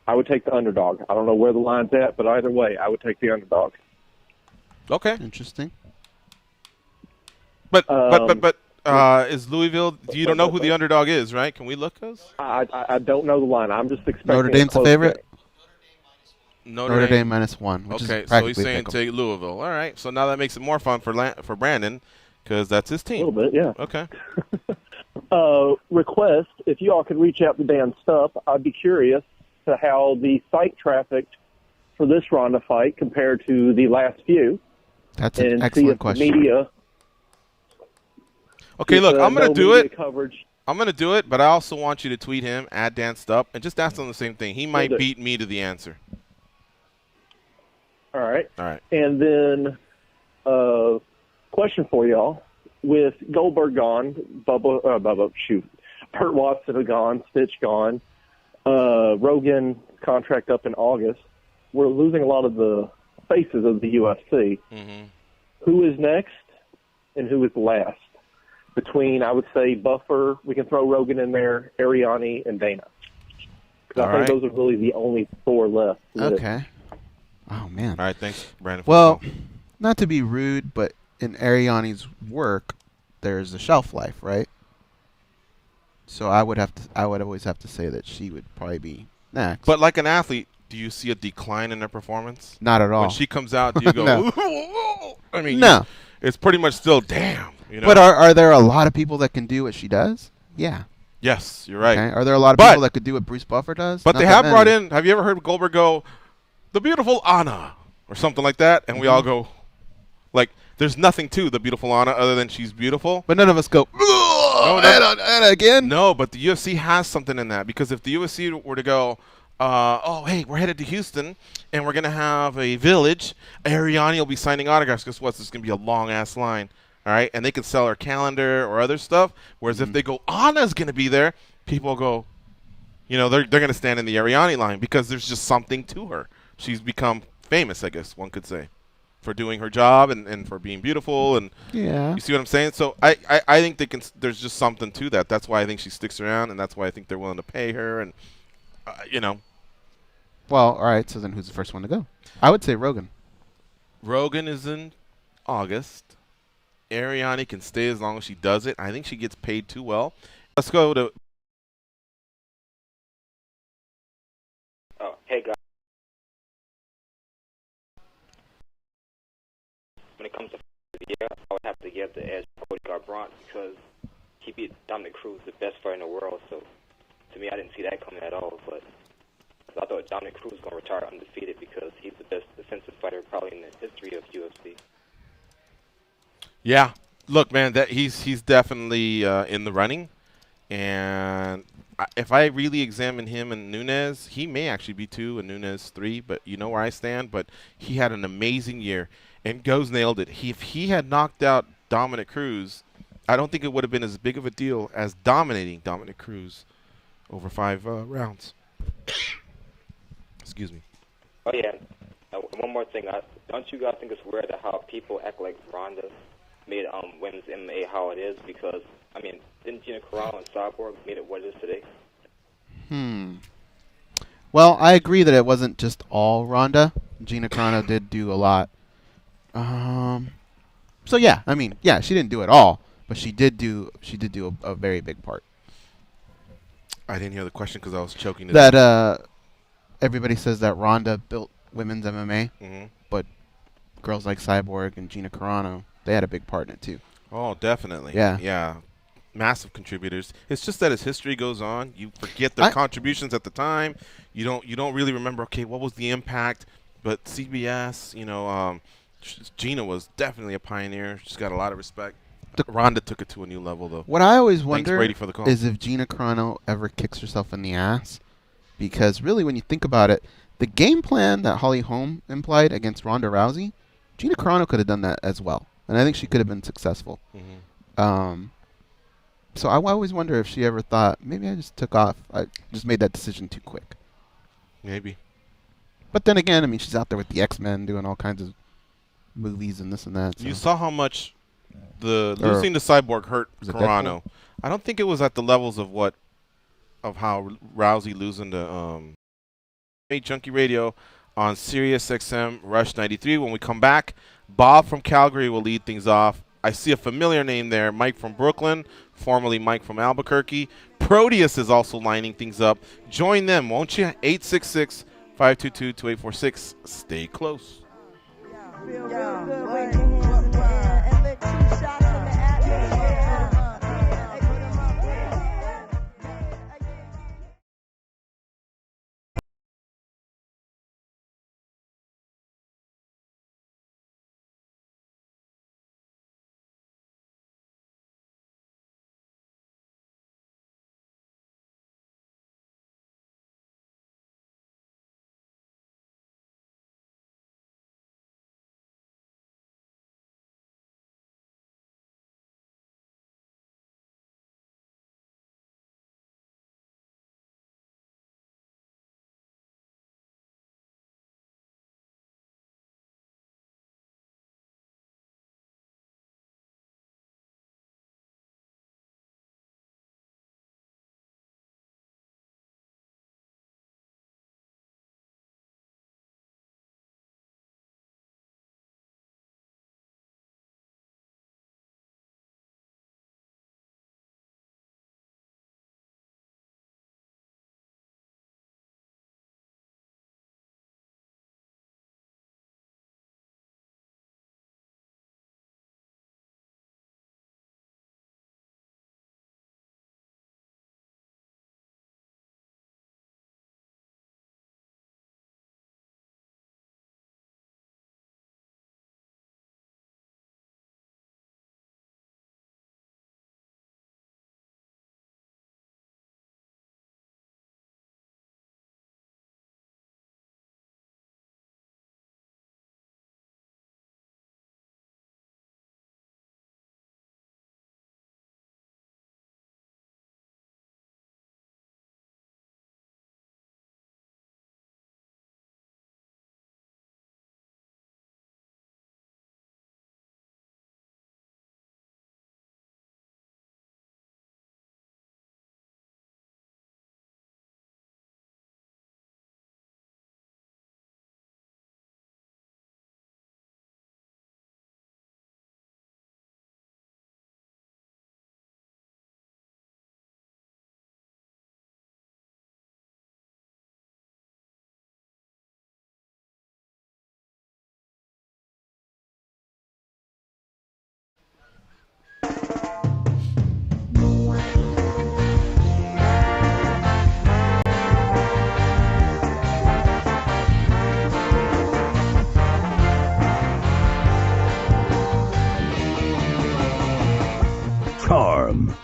J: I would take the underdog. I don't know where the line's at, but either way, I would take the underdog.
G: Okay.
H: Interesting.
G: But is Louisville? You don't know who the underdog is, right? Can we look, us?
J: I don't know the line. I'm just expecting
H: Notre Dame's the favorite.
J: Game.
H: Notre Dame -1. Which
G: okay,
H: is
G: so he's saying take Louisville. All right, so now that makes it more fun for Brandon because that's his team.
J: A little bit, yeah.
G: Okay.
J: Request: if you all could reach out to Dan Stupp, I'd be curious to how the site trafficked for this Ronda fight compared to the last few.
H: That's an excellent question.
J: Media.
G: Okay, look, I'm going to do it.
J: Coverage.
G: I'm going to do it, but I also want you to tweet him, at Dan Stupp, and just ask him the same thing. He might beat me to the answer.
J: All right.
G: All right.
J: And then question for y'all. With Goldberg gone, Burt Watson gone, Stitch gone, Rogan contract up in August, we're losing a lot of the faces of the UFC.
G: Mm-hmm.
J: Who is next and who is last? Between, I would say, Buffer, we can throw Rogan in there, Ariani, and Dana. Because I think those are really the only four left.
H: Okay. Oh, man.
G: All right, thanks, Brandon.
H: Well, not to be rude, but in Ariani's work, there's a shelf life, right? So I would always have to say that she would probably be next.
G: But like an athlete, do you see a decline in their performance?
H: Not at all.
G: When she comes out, do you go,
H: No.
G: I mean,
H: no.
G: It's pretty much still, damn. You know?
H: But are there a lot of people that can do what she does? Yeah.
G: Yes, you're right.
H: Okay. Are there a lot of people that could do what Bruce Buffer does?
G: But
H: Not
G: they
H: that
G: have
H: many.
G: brought in, have you ever heard Goldberg go, the beautiful Anna, or something like that? And we all go, like, there's nothing to the beautiful Anna other than she's beautiful.
H: But none of us go, Anna again?
G: No, but the UFC has something in that. Because if the UFC were to go, hey, we're headed to Houston, and we're going to have a village, Ariani will be signing autographs. Guess what? This is going to be a long-ass line. All right? And they can sell her calendar or other stuff. Whereas if they go, Anna's going to be there, people go, they're going to stand in the Ariani line because there's just something to her. She's become famous, I guess one could say, for doing her job and for being beautiful. And
H: yeah. You
G: see what I'm saying? So I think there's just something to that. That's why I think she sticks around, and that's why I think they're willing to pay her. And,
H: Well, all right. So then who's the first one to go? I would say Rogan.
G: Rogan is in August. Ariani can stay as long as she does it. I think she gets paid too well. Let's go to...
K: Oh, hey, guys. When it comes to the year, I would have to give the edge to Cody Garbrandt because he beat Dominic Cruz, the best fighter in the world. So, to me, I didn't see that coming at all. But I thought Dominic Cruz was going to retire undefeated because he's the best defensive fighter probably in the history of UFC.
G: Yeah, Look, man, that he's definitely in the running, and if I really examine him and Nunes, he may actually be 2 and Nunes 3. But you know where I stand. But he had an amazing year, and Goes nailed it. If he had knocked out Dominic Cruz, I don't think it would have been as big of a deal as dominating Dominic Cruz over 5 rounds. Excuse me.
K: Oh yeah. One more thing. Don't you guys think it's weird that how people act like Ronda made women's MMA how it is? Because I mean, didn't Gina Carano and Cyborg made it what it is today?
H: Well, I agree that it wasn't just all Ronda. Gina Carano did do a lot. So yeah, I mean, yeah, she didn't do it all, but she did do a very big part.
G: I didn't hear the question because I was choking.
H: That everybody says that Ronda built women's MMA, but girls like Cyborg and Gina Carano, they had a big part in it too.
G: Oh, definitely.
H: Yeah.
G: Yeah. Massive contributors. It's just that as history goes on, you forget their contributions at the time. You don't really remember, okay, what was the impact? But CBS, Gina was definitely a pioneer. She's got a lot of respect. Ronda took it to a new level, though.
H: What I always wonder
G: Brady, for the call.
H: is if Gina Carano ever kicks herself in the ass. Because really, when you think about it, the game plan that Holly Holm implied against Ronda Rousey, Gina Carano could have done that as well. And I think she could have been successful. So I always wonder if she ever thought, maybe I just took off. I just made that decision too quick.
G: Maybe.
H: But then again, I mean, she's out there with the X-Men doing all kinds of movies and this and that. So.
G: You saw how much losing to Cyborg hurt Carano. I don't think it was at the levels of how Rousey losing to MMAjunkie Radio on Sirius XM Rush 93. When we come back, Bob from Calgary will lead things off. I see a familiar name there, Mike from Brooklyn, formerly Mike from Albuquerque. Proteus is also lining things up. Join them, won't you? 866-522-2846. Stay close.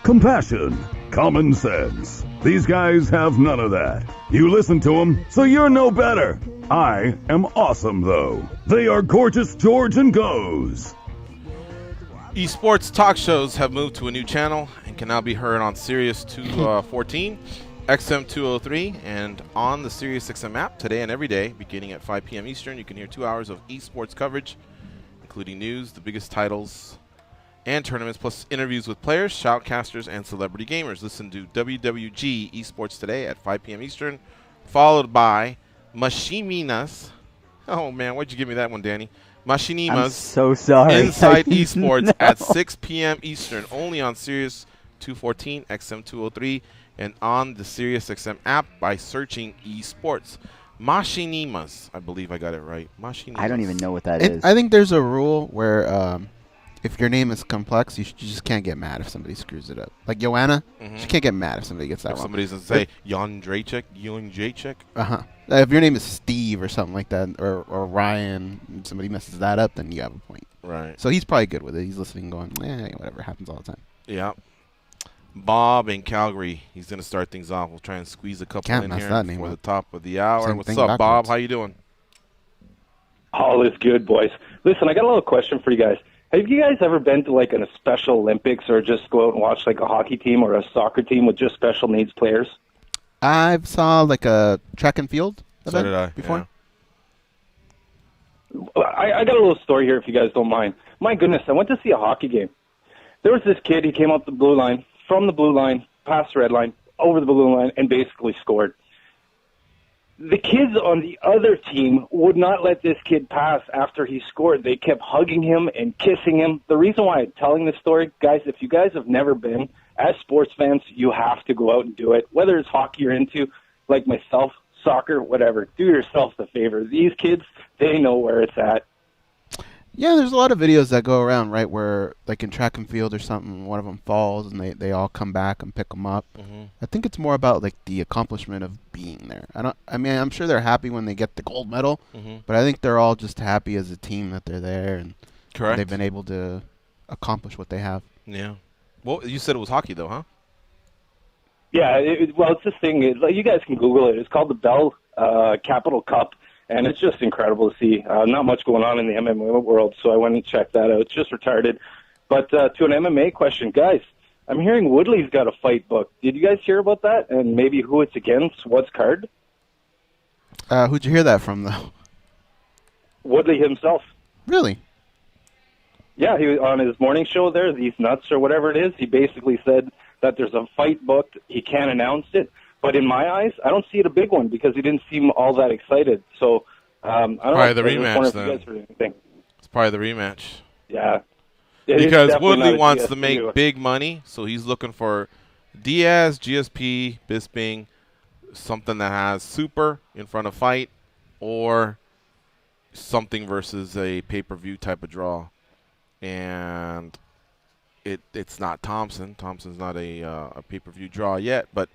D: compassion, common sense. These guys have none of that. You listen to them, so you're no better. I am awesome, though. They are Gorgeous George and Goes.
G: Esports talk shows have moved to a new channel and can now be heard on Sirius 214, XM 203, and on the Sirius XM app today and every day, beginning at 5 p.m. Eastern. You can hear 2 hours of esports coverage, including news, the biggest titles, and tournaments, plus interviews with players, shoutcasters, and celebrity gamers. Listen to WWG Esports today at 5 p.m. Eastern, followed by Machinimas. Oh, man, why'd you give me that one, Danny? Machinimas.
L: I'm so sorry.
G: Inside Esports at 6 p.m. Eastern, only on Sirius 214, XM 203, and on the Sirius XM app by searching Esports. Machinimas. I believe I got it right. Machinimas.
L: I don't even know what that is.
H: I think there's a rule where if your name is complex, you just can't get mad if somebody screws it up. Like Joanna, she can't get mad if somebody gets that wrong.
G: If somebody's going to say Jacek.
H: Uh-huh. If your name is Steve or something like that, or Ryan, and somebody messes that up, then you have a point.
G: Right.
H: So he's probably good with it. He's listening going, whatever, happens all the time.
G: Yeah. Bob in Calgary. He's going to start things off. We'll try and squeeze a couple in here before the top of the hour.
H: Same
G: What's
H: thing
G: up,
H: backwards.
G: Bob? How you doing?
M: All is good, boys. Listen, I got a little question for you guys. Have you guys ever been to like a Special Olympics or just go out and watch like a hockey team or a soccer team with just special needs players?
H: I've saw like a track and field
G: So
H: event
G: did I.
H: before.
M: Yeah. I got a little story here if you guys don't mind. My goodness, I went to see a hockey game. There was this kid, he came up the blue line, from the blue line, past the red line, over the blue line, and basically scored. The kids on the other team would not let this kid pass after he scored. They kept hugging him and kissing him. The reason why I'm telling this story, guys, if you guys have never been, as sports fans, you have to go out and do it. Whether it's hockey you're into, like myself, soccer, whatever, do yourself the favor. These kids, they know where it's at.
H: Yeah, there's a lot of videos that go around, right, where like in track and field or something, one of them falls and they all come back and pick them up. I think it's more about like the accomplishment of being there. I'm sure they're happy when they get the gold medal, but I think they're all just happy as a team that they're there and
G: Correct.
H: they've been able to accomplish what they have.
G: Yeah. Well, you said it was hockey though, huh?
M: Yeah, it's this thing. You guys can Google it. It's called the Bell Capital Cup. And it's just incredible to see. Not much going on in the MMA world, so I went and checked that out. It's just retarded. But to an MMA question, guys, I'm hearing Woodley's got a fight booked. Did you guys hear about that? And maybe who it's against? What's card?
H: Who'd you hear that from, though?
M: Woodley himself.
H: Really?
M: Yeah, he was on his morning show there, These Nuts or whatever it is. He basically said that there's a fight booked. He can't announce it. But in my eyes, I don't see it a big one because he didn't seem all that excited. So I don't know.
G: Probably the rematch, then. It's probably the rematch.
M: Yeah.
G: Because Woodley wants to make big money, so he's looking for Diaz, GSP, Bisping, something that has super in front of fight, or something versus a pay-per-view type of draw. And it's not Thompson. Thompson's not a pay-per-view draw yet, but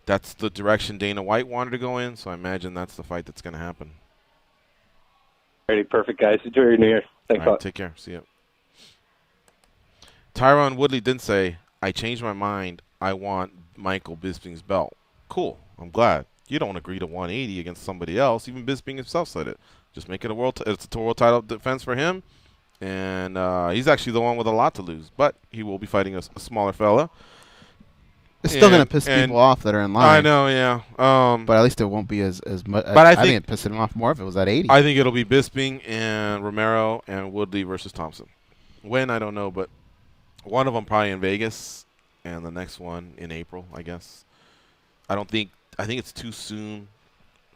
G: that's the direction Dana White wanted to go in, so I imagine that's the fight that's going to happen.
M: Alrighty, perfect, guys. Enjoy your New Year. Thanks a lot.
G: Take care. See you. Tyron Woodley didn't say, I changed my mind. I want Michael Bisping's belt. Cool. I'm glad. You don't agree to 180 against somebody else. Even Bisping himself said it. Just make it it's a world title defense for him. And he's actually the one with a lot to lose. But he will be fighting a smaller fella.
H: It's still going to piss people off that are in line.
G: I know, yeah.
H: But at least it won't be as much.
G: But I think
H: it'd piss them off more if it was at 80.
G: I think it'll be Bisping and Romero and Woodley versus Thompson. When, I don't know, but one of them probably in Vegas and the next one in April, I guess. I think it's too soon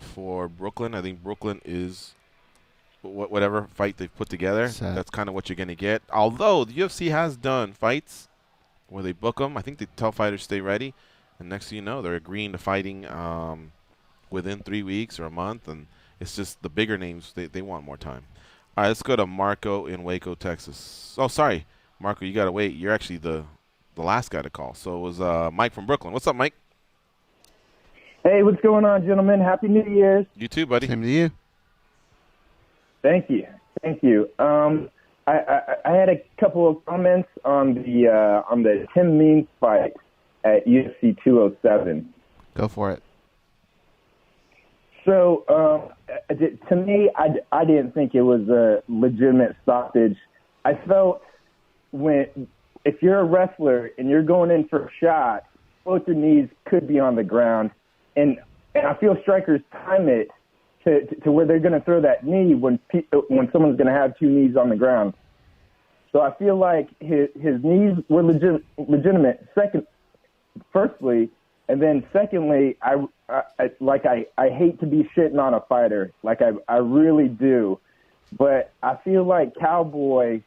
G: for Brooklyn. I think Brooklyn is whatever fight they've put together. That's kind of what you're going to get. Although the UFC has done fights where they book them. I think they tell fighters stay ready, and next thing you know, they're agreeing to fighting within 3 weeks or a month, and it's just the bigger names, they want more time. All right, let's go to Marco in Waco, Texas. Oh, sorry, Marco, you got to wait. You're actually the last guy to call. So it was Mike from Brooklyn. What's up, Mike?
N: Hey, what's going on, gentlemen? Happy New Year's.
G: You too, buddy.
H: Same to you.
N: Thank you. I had a couple of comments on the Tim Means fight at UFC 207.
H: Go for it.
N: So to me, I didn't think it was a legitimate stoppage. I felt if you're a wrestler and you're going in for a shot, both your knees could be on the ground, and I feel strikers time it to where they're going to throw that knee when someone's going to have two knees on the ground. So I feel like his knees were legitimate. Firstly, and then secondly, I hate to be shitting on a fighter, like I really do, but I feel like Cowboy.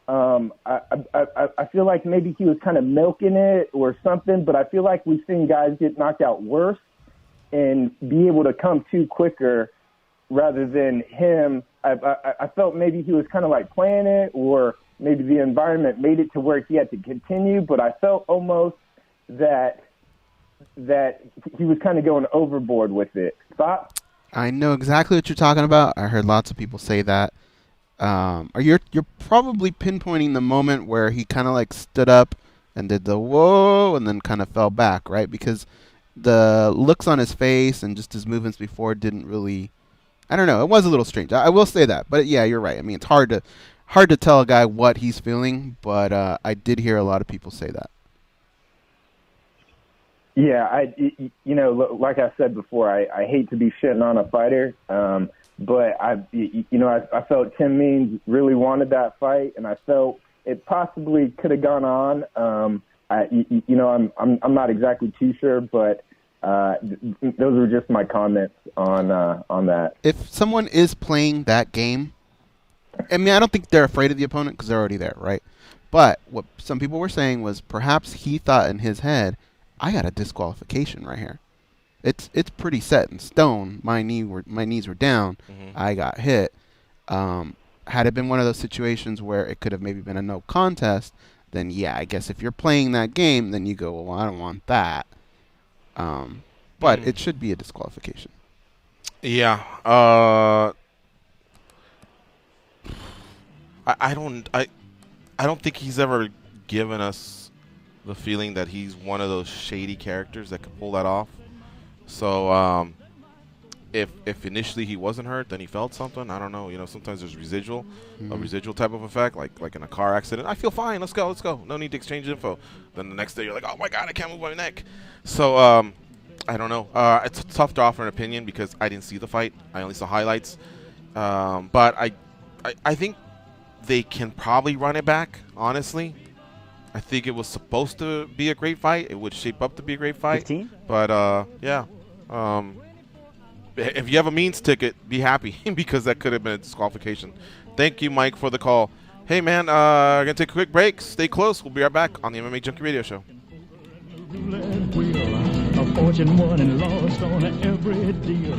N: I feel like maybe he was kind of milking it or something, but I feel like we've seen guys get knocked out worse and be able to come to quicker rather than him. I felt maybe he was kind of like playing it, or maybe the environment made it to where he had to continue, but I felt almost that he was kind of going overboard with it. Thought?
H: I know exactly what you're talking about. I heard lots of people say that. You're probably pinpointing the moment where he kind of like stood up and did the whoa and then kind of fell back, right? Because the looks on his face and just his movements before didn't really, I don't know, it was a little strange. I will say that, but yeah, you're right. I mean, it's hard to tell a guy what he's feeling, but I did hear a lot of people say that.
N: Yeah, like I said before, I hate to be shitting on a fighter, but I felt Tim Means really wanted that fight, and I felt it possibly could have gone on. I'm not exactly too sure, but those were just my comments on that.
H: If someone is playing that game, I mean, I don't think they're afraid of the opponent because they're already there, right? But what some people were saying was perhaps he thought in his head, I got a disqualification right here. It's pretty set in stone. My knees were down. Mm-hmm. I got hit. Had it been one of those situations where it could have maybe been a no contest, then yeah, I guess if you're playing that game, then you go, well, I don't want that. But it should be a disqualification.
G: Yeah. I don't think he's ever given us the feeling that he's one of those shady characters that could pull that off. So if initially he wasn't hurt, then he felt something. I don't know. Sometimes there's a residual type of effect, like in a car accident. I feel fine. Let's go. No need to exchange info. Then the next day you're like, oh my God, I can't move my neck. So I don't know. It's tough to offer an opinion because I didn't see the fight. I only saw highlights. But I think they can probably run it back, honestly. I think it was supposed to be a great fight. It would shape up to be a great fight.
L: 15?
G: But, yeah. If you have a Means ticket, be happy because that could have been a disqualification. Thank you, Mike, for the call. Hey, man, we're going to take a quick break. Stay close. We'll be right back on the MMA Junkie Radio Show.
O: A fortune won and lost on every deal.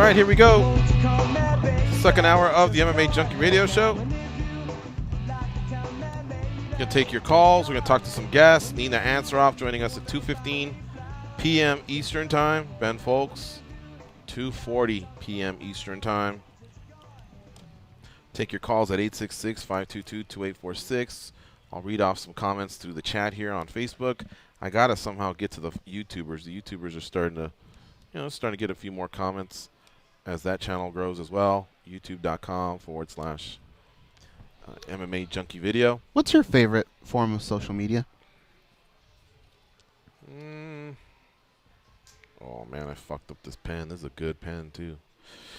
G: right, here we go. Second hour of the MMA Junkie Radio Show. We're going to take your calls. We're going to talk to some guests. Nina Ansaroff joining us at 2:15 p.m. Eastern Time. Ben Fowlkes, 2:40 p.m. Eastern Time. Take your calls at 866-522-2846. I'll read off some comments through the chat here on Facebook. I got to somehow get to the YouTubers. The YouTubers are starting to get a few more comments as that channel grows as well. YouTube.com/MMA Junkie Video.
H: What's your favorite form of social media?
G: Oh, man, I fucked up this pen. This is a good pen, too.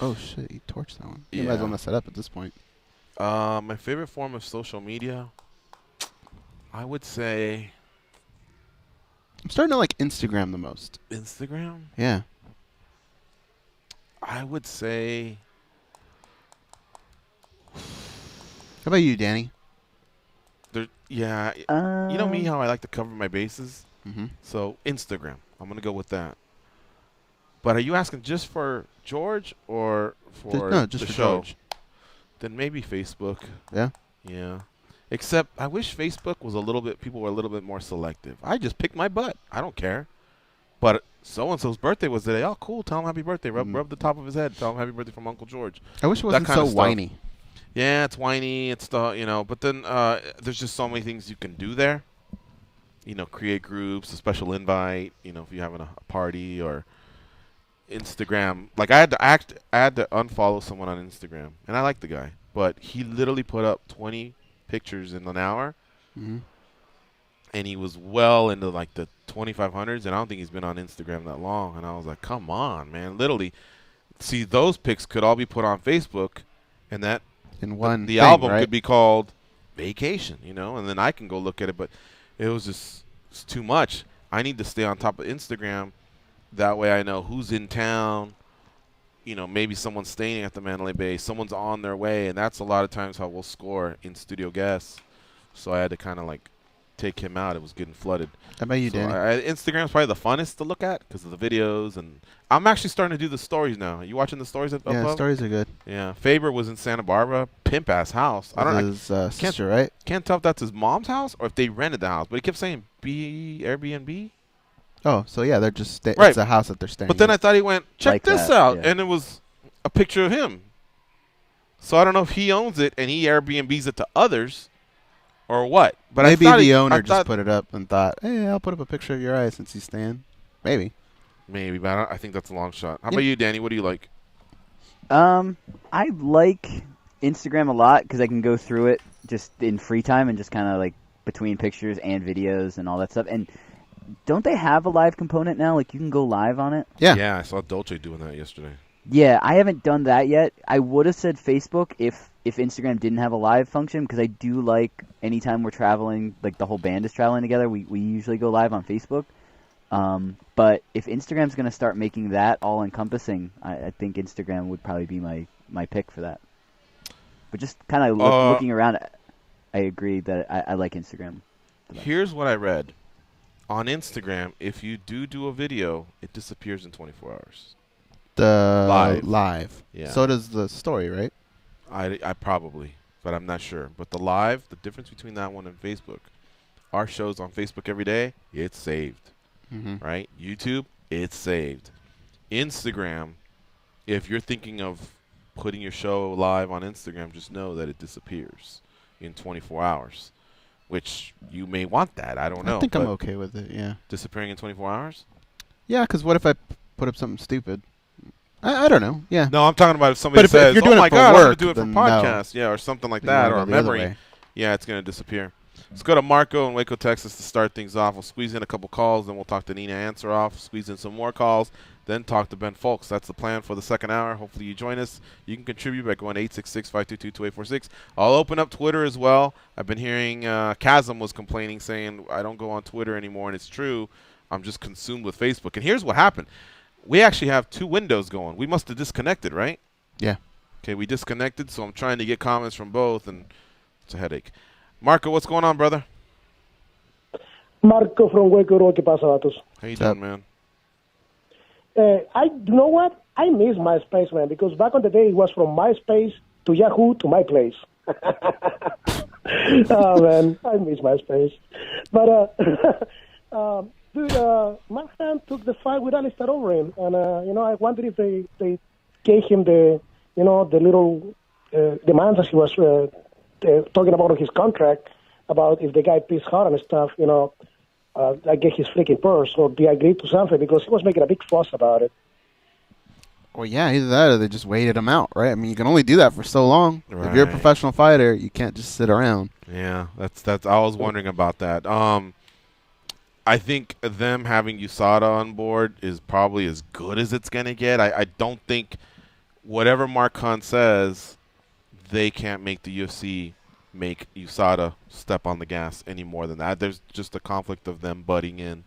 H: Oh, shit. You torched that one.
G: Yeah.
H: You might as well mess it up at this point.
G: My favorite form of social media, I would say...
H: I'm starting to like Instagram the most.
G: Instagram?
H: Yeah.
G: I would say...
H: How about you, Danny?
G: You know me, how I like to cover my bases?
H: Mm-hmm.
G: So, Instagram. I'm going to go with that. But are you asking just for George or for
H: just
G: the
H: for
G: show?
H: George.
G: Then maybe Facebook.
H: Yeah?
G: Yeah. Except I wish Facebook was people were a little bit more selective. I just picked my butt. I don't care. But so-and-so's birthday was today. Oh, cool. Tell him happy birthday. Rub the top of his head. Tell him happy birthday from Uncle George.
H: I wish it wasn't so whiny.
G: Yeah, it's whiny. It's but then there's just so many things you can do there. Create groups, a special invite, if you're having a party or Instagram. Like I had to unfollow someone on Instagram, and I like the guy, but he literally put up 20 pictures in an hour,
H: mm-hmm.
G: and he was well into like the 2500s, and I don't think he's been on Instagram that long. And I was like, come on, man! Literally, see, those pics could all be put on Facebook, and that
H: in one
G: the
H: thing,
G: album
H: right?
G: could be called Vacation, and then I can go look at it. But it was just too much. I need to stay on top of Instagram. That way I know who's in town. Maybe someone's staying at the Mandalay Bay. Someone's on their way. And that's a lot of times how we'll score in studio guests. So I had to kind of like take him out. It was getting flooded.
H: How about you, Danny?
G: Instagram's probably the funnest to look at because of the videos. And I'm actually starting to do the stories now. Are you watching the stories up above?
H: Stories are good.
G: Yeah. Faber was in Santa Barbara. Pimp-ass house. I don't know.
H: His sister, right?
G: Can't tell if that's his mom's house or if they rented the house. But he kept saying Airbnb.
H: Oh, so yeah, they're just
G: right.
H: It's a house that they're staying
G: But then
H: in.
G: I thought he went, check
L: Like
G: this
L: that,
G: out.
L: yeah.
G: And it was a picture of him. So I don't know if he owns it and he Airbnbs it to others or what. But
H: maybe
G: I
H: the owner just put it up and thought, hey, I'll put up a picture of your eye since he's staying. Maybe,
G: but I think that's a long shot. How about you, Danny? What do you like?
L: I like Instagram a lot because I can go through it just in free time and just kind of like between pictures and videos and all that stuff. And don't they have a live component now? Like you can go live on it?
G: Yeah, I saw Dolce doing that yesterday.
L: Yeah, I haven't done that yet. I would have said Facebook if Instagram didn't have a live function because I do like anytime we're traveling, like the whole band is traveling together, we usually go live on Facebook. But if Instagram's going to start making that all-encompassing, I think Instagram would probably be my pick for that. But just kind of looking around, I agree that I like Instagram.
G: Here's what I read. On Instagram, if you do a video, it disappears in 24 hours.
H: The live.
G: Yeah.
H: So does the story, right?
G: I probably, but I'm not sure. But the live, the difference between that one and Facebook, our show's on Facebook every day, it's saved.
H: Mm-hmm.
G: Right? YouTube, it's saved. Instagram, if you're thinking of putting your show live on Instagram, just know that it disappears in 24 hours. Which you may want that. I don't know.
H: I think I'm okay with it, yeah.
G: Disappearing in 24 hours?
H: Yeah, because what if I put up something stupid? I don't know, yeah.
G: No, I'm talking about if somebody says,
H: if you're doing
G: oh my
H: it for
G: God,
H: work,
G: I'm going to do it for
H: then
G: podcast, yeah, or something like that, or a memory.
H: way.
G: Yeah, it's going to disappear. Let's go to Marco in Waco, Texas to start things off. We'll squeeze in a couple calls, then we'll talk to Nina Ansaroff, squeeze in some more calls, then talk to Ben Fowlkes. That's the plan for the second hour. Hopefully you join us. You can contribute by going 866-522-2846. I'll open up Twitter as well. I've been hearing Chasm was complaining, saying, I don't go on Twitter anymore, and it's true. I'm just consumed with Facebook. And here's what happened. We actually have two windows going. We must have disconnected, right?
H: Yeah.
G: Okay, we disconnected, so I'm trying to get comments from both, and it's a headache. Marco, what's going on, brother?
P: Marco from Waco, ¿qué pasa, vatos?
G: How you doing, man?
P: You know what? I miss MySpace, man, because back on the day it was from MySpace to Yahoo to My Place. Oh man, I miss MySpace. But dude, Markham took the fight with Alistair Overeem, and I wondered if they gave him the little demands that he was talking about on his contract about if the guy plays hard and stuff, I get his freaking purse, or they agreed to something because he was making a big fuss about it.
H: Well, yeah, either that or they just waited him out, right? I mean, you can only do that for so long.
G: Right.
H: If you're a professional fighter, you can't just sit around.
G: Yeah, that's. I was wondering about that. I think them having USADA on board is probably as good as it's going to get. I don't think whatever Mark Khan says, they can't make the UFC make USADA step on the gas any more than that. There's just a conflict of them butting in.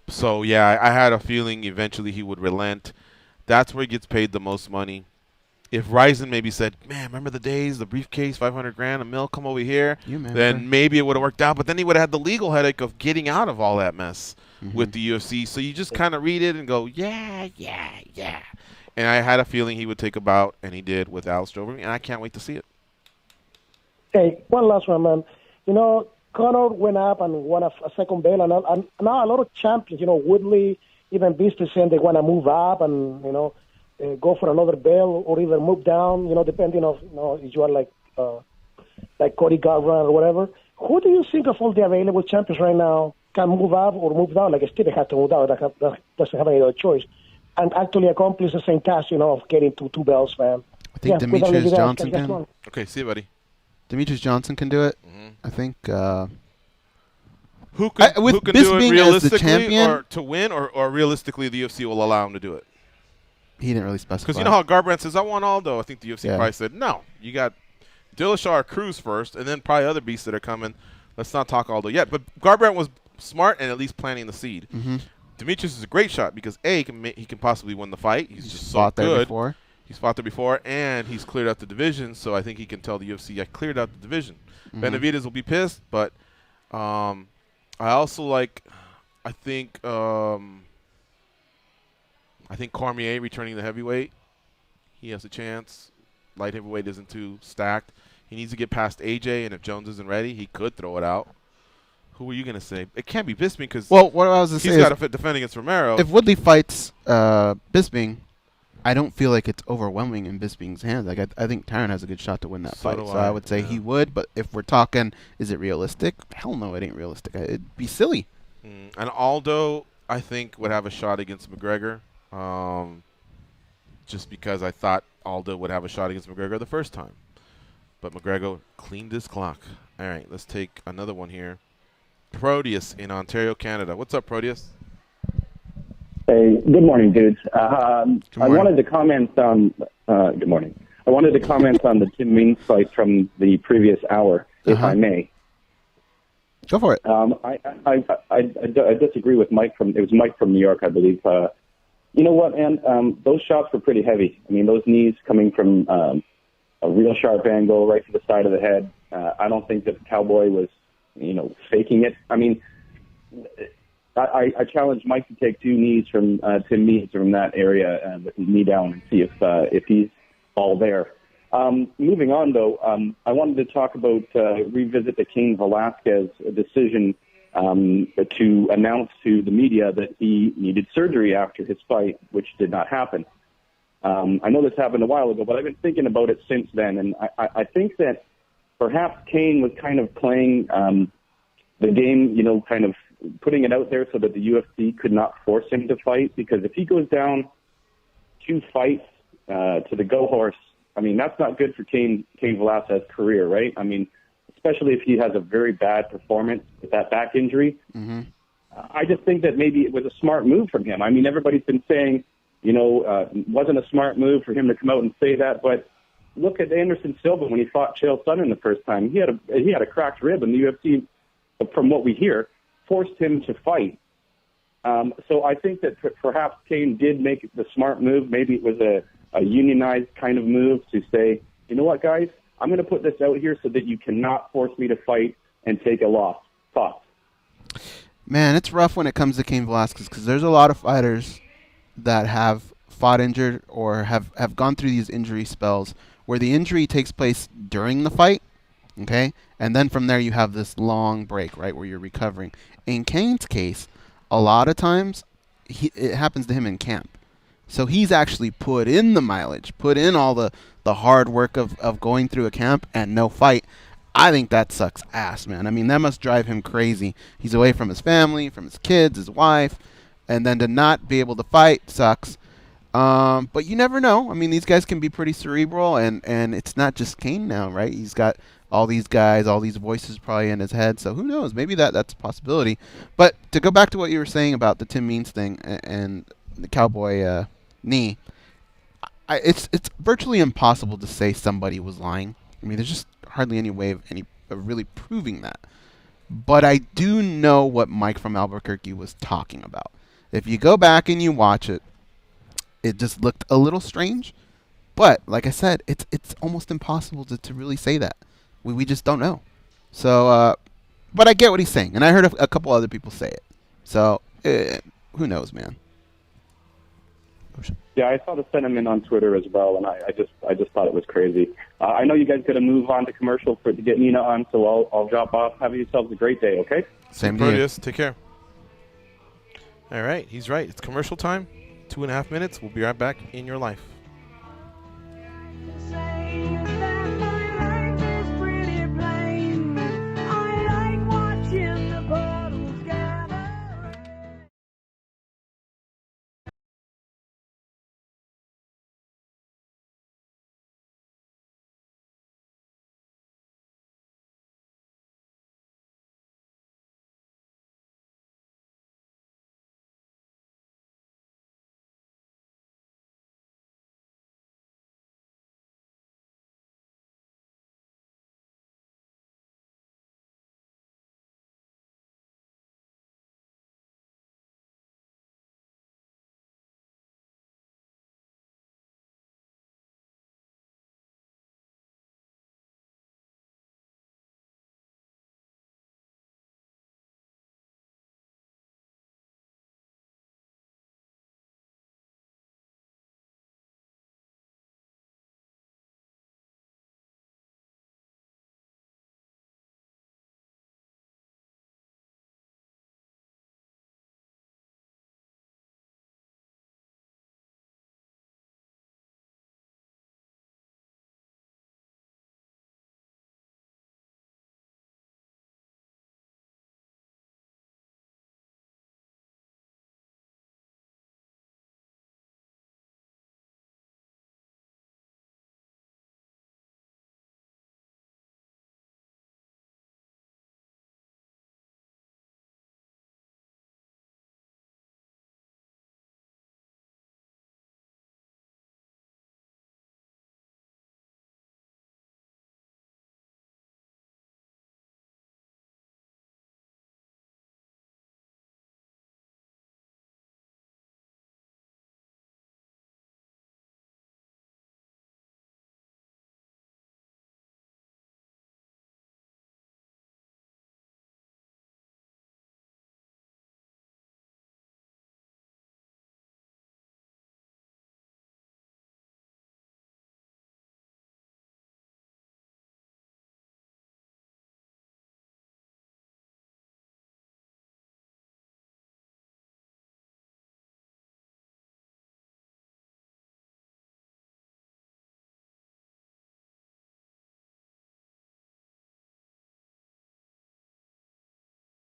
G: So, yeah, I had a feeling eventually he would relent. That's where he gets paid the most money. If Ryzen maybe said, man, remember the days, the briefcase, $500,000, $1 million, come over here, then maybe it would have worked out. But then he would have had the legal headache of getting out of all that mess with the UFC. So you just kind of read it and go, yeah. And I had a feeling he would take a bout, and he did with Alistair Overeem, and I can't wait to see it.
P: Hey, one last one, man. Conor went up and won a second belt, and now a lot of champions, Woodley, even Bisping, saying they want to move up and, go for another belt or even move down, depending on, if you are like Cody Garbrandt or whatever. Who do you think of all the available champions right now can move up or move down? Like Steven has to move down, that doesn't have any other choice, and actually accomplish the same task, of getting to 2 belts, man.
H: I think Demetrius Johnson can.
G: Okay, see you, buddy.
H: Demetrius Johnson can do it. I think.
G: Who can do it realistically,
H: champion,
G: or to win, or realistically the UFC will allow him to do it?
H: He didn't really specify.
G: Because you know how Garbrandt says, I want Aldo. I think the UFC probably said, no, you got Dillashaw or Cruz first, and then probably other beasts that are coming. Let's not talk Aldo yet. But Garbrandt was smart and at least planting the seed. Demetrius is a great shot because, A, he can possibly win the fight. He's just so good. He's fought there before, and he's cleared out the division, so I think he can tell the UFC, I cleared out the division. Benavidez will be pissed, but I also like, I think Cormier returning the heavyweight, he has a chance. Light heavyweight isn't too stacked. He needs to get past AJ, and if Jones isn't ready, he could throw it out. Who are you going to say? It can't be Bisping because
H: what I was
G: he's got to defend against Romero.
H: If Woodley fights Bisping, I don't feel like it's overwhelming in Bisping's hands. Like I think Tyron has a good shot to win that fight. So I would say he would. But if we're talking, is it realistic? Hell no, it ain't realistic. It'd be silly.
G: And Aldo, I think, would have a shot against McGregor. Just because I thought Aldo would have a shot against McGregor the first time. But McGregor cleaned his clock. All right, let's take another one here. Proteus in Ontario, Canada. What's up, Proteus?
Q: Hey, good morning, dudes. I wanted to comment on. Good morning. I wanted to comment on the Tim Means fight from the previous hour, if I may.
H: Go for it.
Q: I disagree with Mike from. It was Mike from New York, I believe. You know what, man? Those shots were pretty heavy. I mean, those knees coming from a real sharp angle right to the side of the head. I don't think that the Cowboy was, faking it. I mean. I challenge Mike to take 2 knees from Tim Means from that area with his knee down and see if he's all there. Moving on, though, I wanted to talk about revisit the Cain Velasquez decision to announce to the media that he needed surgery after his fight, which did not happen. I know this happened a while ago, but I've been thinking about it since then, and I think that perhaps Cain was kind of playing the game, kind of putting it out there so that the UFC could not force him to fight, because if he goes down 2 fights to the go horse, I mean, that's not good for Cain Velasquez's career, right? I mean, especially if he has a very bad performance with that back injury. I just think that maybe it was a smart move from him. I mean, everybody's been saying, it wasn't a smart move for him to come out and say that, but look at Anderson Silva when he fought Chael Sonnen the first time. He had a cracked rib, and the UFC, from what we hear, forced him to fight. So I think that perhaps Cain did make the smart move. Maybe it was a unionized kind of move to say, you know what, guys, I'm going to put this out here so that you cannot force me to fight and take a loss. Thoughts?
H: Man, it's rough when it comes to Cain Velasquez because there's a lot of fighters that have fought injured or have gone through these injury spells where the injury takes place during the fight, okay? And then from there you have this long break, right, where you're recovering. In Cain's case, a lot of times it happens to him in camp. So he's actually put in the mileage, put in all the hard work of going through a camp and no fight. I think that sucks ass, man. I mean, that must drive him crazy. He's away from his family, from his kids, his wife, and then to not be able to fight sucks. But you never know. I mean, these guys can be pretty cerebral, and it's not just Cain now, right? He's got all these guys, all these voices probably in his head. So who knows? Maybe that's a possibility. But to go back to what you were saying about the Tim Means thing and the cowboy knee, it's virtually impossible to say somebody was lying. I mean, there's just hardly any way of really proving that. But I do know what Mike from Albuquerque was talking about. If you go back and you watch it, it just looked a little strange. But like I said, it's almost impossible to really say that. We just don't know. So, but I get what he's saying, and I heard a couple other people say it. So who knows, man?
Q: Yeah, I saw the sentiment on Twitter as well, and I just thought it was crazy. I know you guys got to move on to commercial to get Nina on, so I'll drop off. Have yourselves a great day, okay?
H: Same to you.
G: Take care. All right, he's right. It's commercial time. 2.5 minutes. We'll be right back in your life.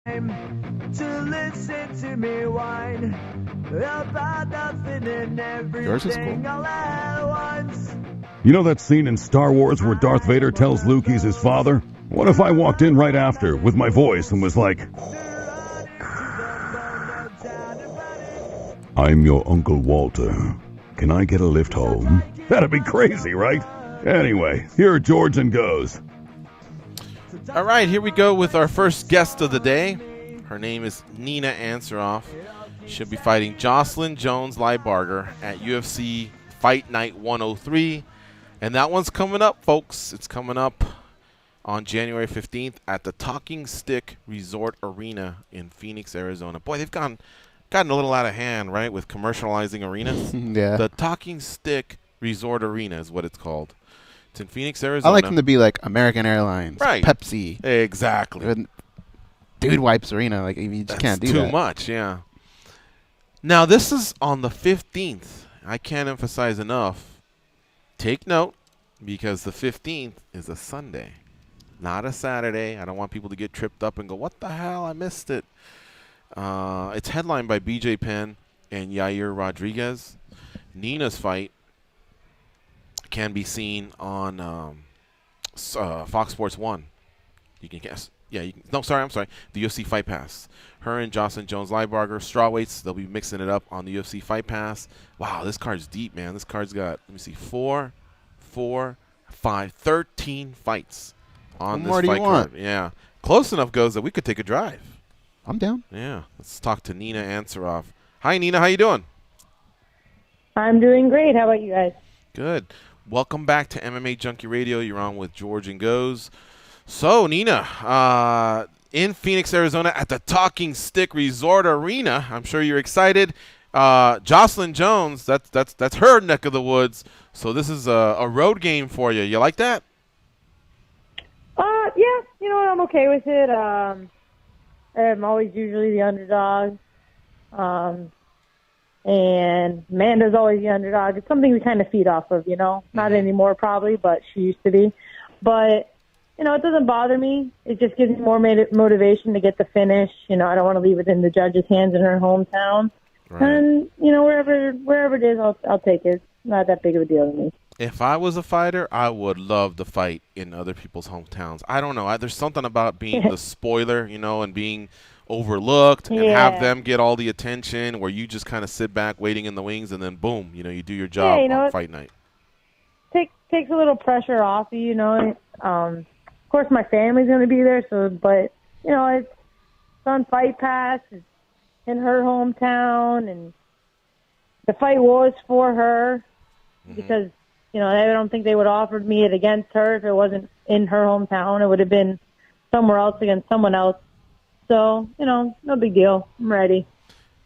I: To listen to me whine about nothing and everything all at once.
D: You know that scene in Star Wars where Darth Vader tells Luke he's his father? What if I walked in right after with my voice and was like, I'm your Uncle Walter. Can I get a lift home? That'd be crazy, right? Anyway, here Georgian goes.
G: All right, here we go with our first guest of the day. Her name is Nina Ansaroff. She'll be fighting Jocelyn Jones-Lybarger at UFC Fight Night 103. And that one's coming up, folks. It's coming up on January 15th at the Talking Stick Resort Arena in Phoenix, Arizona. Boy, they've gotten a little out of hand, right, with commercializing arenas.
H: Yeah.
G: The Talking Stick Resort Arena is what it's called. It's in Phoenix, Arizona.
H: I like them to be like American Airlines,
G: right.
H: Pepsi.
G: Exactly.
H: Dude Wipes Arena. Like, you just can't do that.
G: Too much, yeah. Now, this is on the 15th. I can't emphasize enough. Take note, because the 15th is a Sunday, not a Saturday. I don't want people to get tripped up and go, what the hell? I missed it. It's headlined by BJ Penn and Yair Rodriguez. Nina's fight can be seen on Fox Sports 1. You can guess. Yeah, I'm sorry. The UFC Fight Pass. Her and Jocelyn Jones-Lybarger, strawweights, they'll be mixing it up on the UFC Fight Pass. Wow, this card's deep, man. This card's got, let me see, 4, 5, 13 fights on this fight card. Yeah. Close enough goes that we could take a drive.
H: I'm down.
G: Yeah. Let's talk to Nina Ansaroff. Hi, Nina. How you doing?
R: I'm doing great. How about you guys?
G: Good. Welcome back to MMA Junkie Radio. You're on with George and Goes. So, Nina, in Phoenix, Arizona, at the Talking Stick Resort Arena, I'm sure you're excited. Jocelyn Jones, that's her neck of the woods. So this is a road game for you. You like that?
R: Yeah. You know what? I'm okay with it. I'm always usually the underdog. And Amanda's always the underdog. It's something we kind of feed off of, you know. Not anymore probably, but she used to be. But you know, it doesn't bother me. It just gives me more motivation to get the finish. You know, I don't want to leave it in the judge's hands in her hometown. Right. And, you know, wherever it is, I'll take it. It's not that big of a deal to me.
G: If I was a fighter, I would love to fight in other people's hometowns. I don't know. There's something about being the spoiler, you know, and being overlooked and have them get all the attention where you just kind of sit back waiting in the wings and then, boom, you know, you do your job on fight night.
R: Takes a little pressure off you, you know. Of course, my family's going to be there, but, you know, it's on Fight Pass. It's in her hometown, and the fight was for her because, you know, I don't think they would have offered me it against her if it wasn't in her hometown. It would have been somewhere else against someone else. So, you know, no big deal. I'm ready.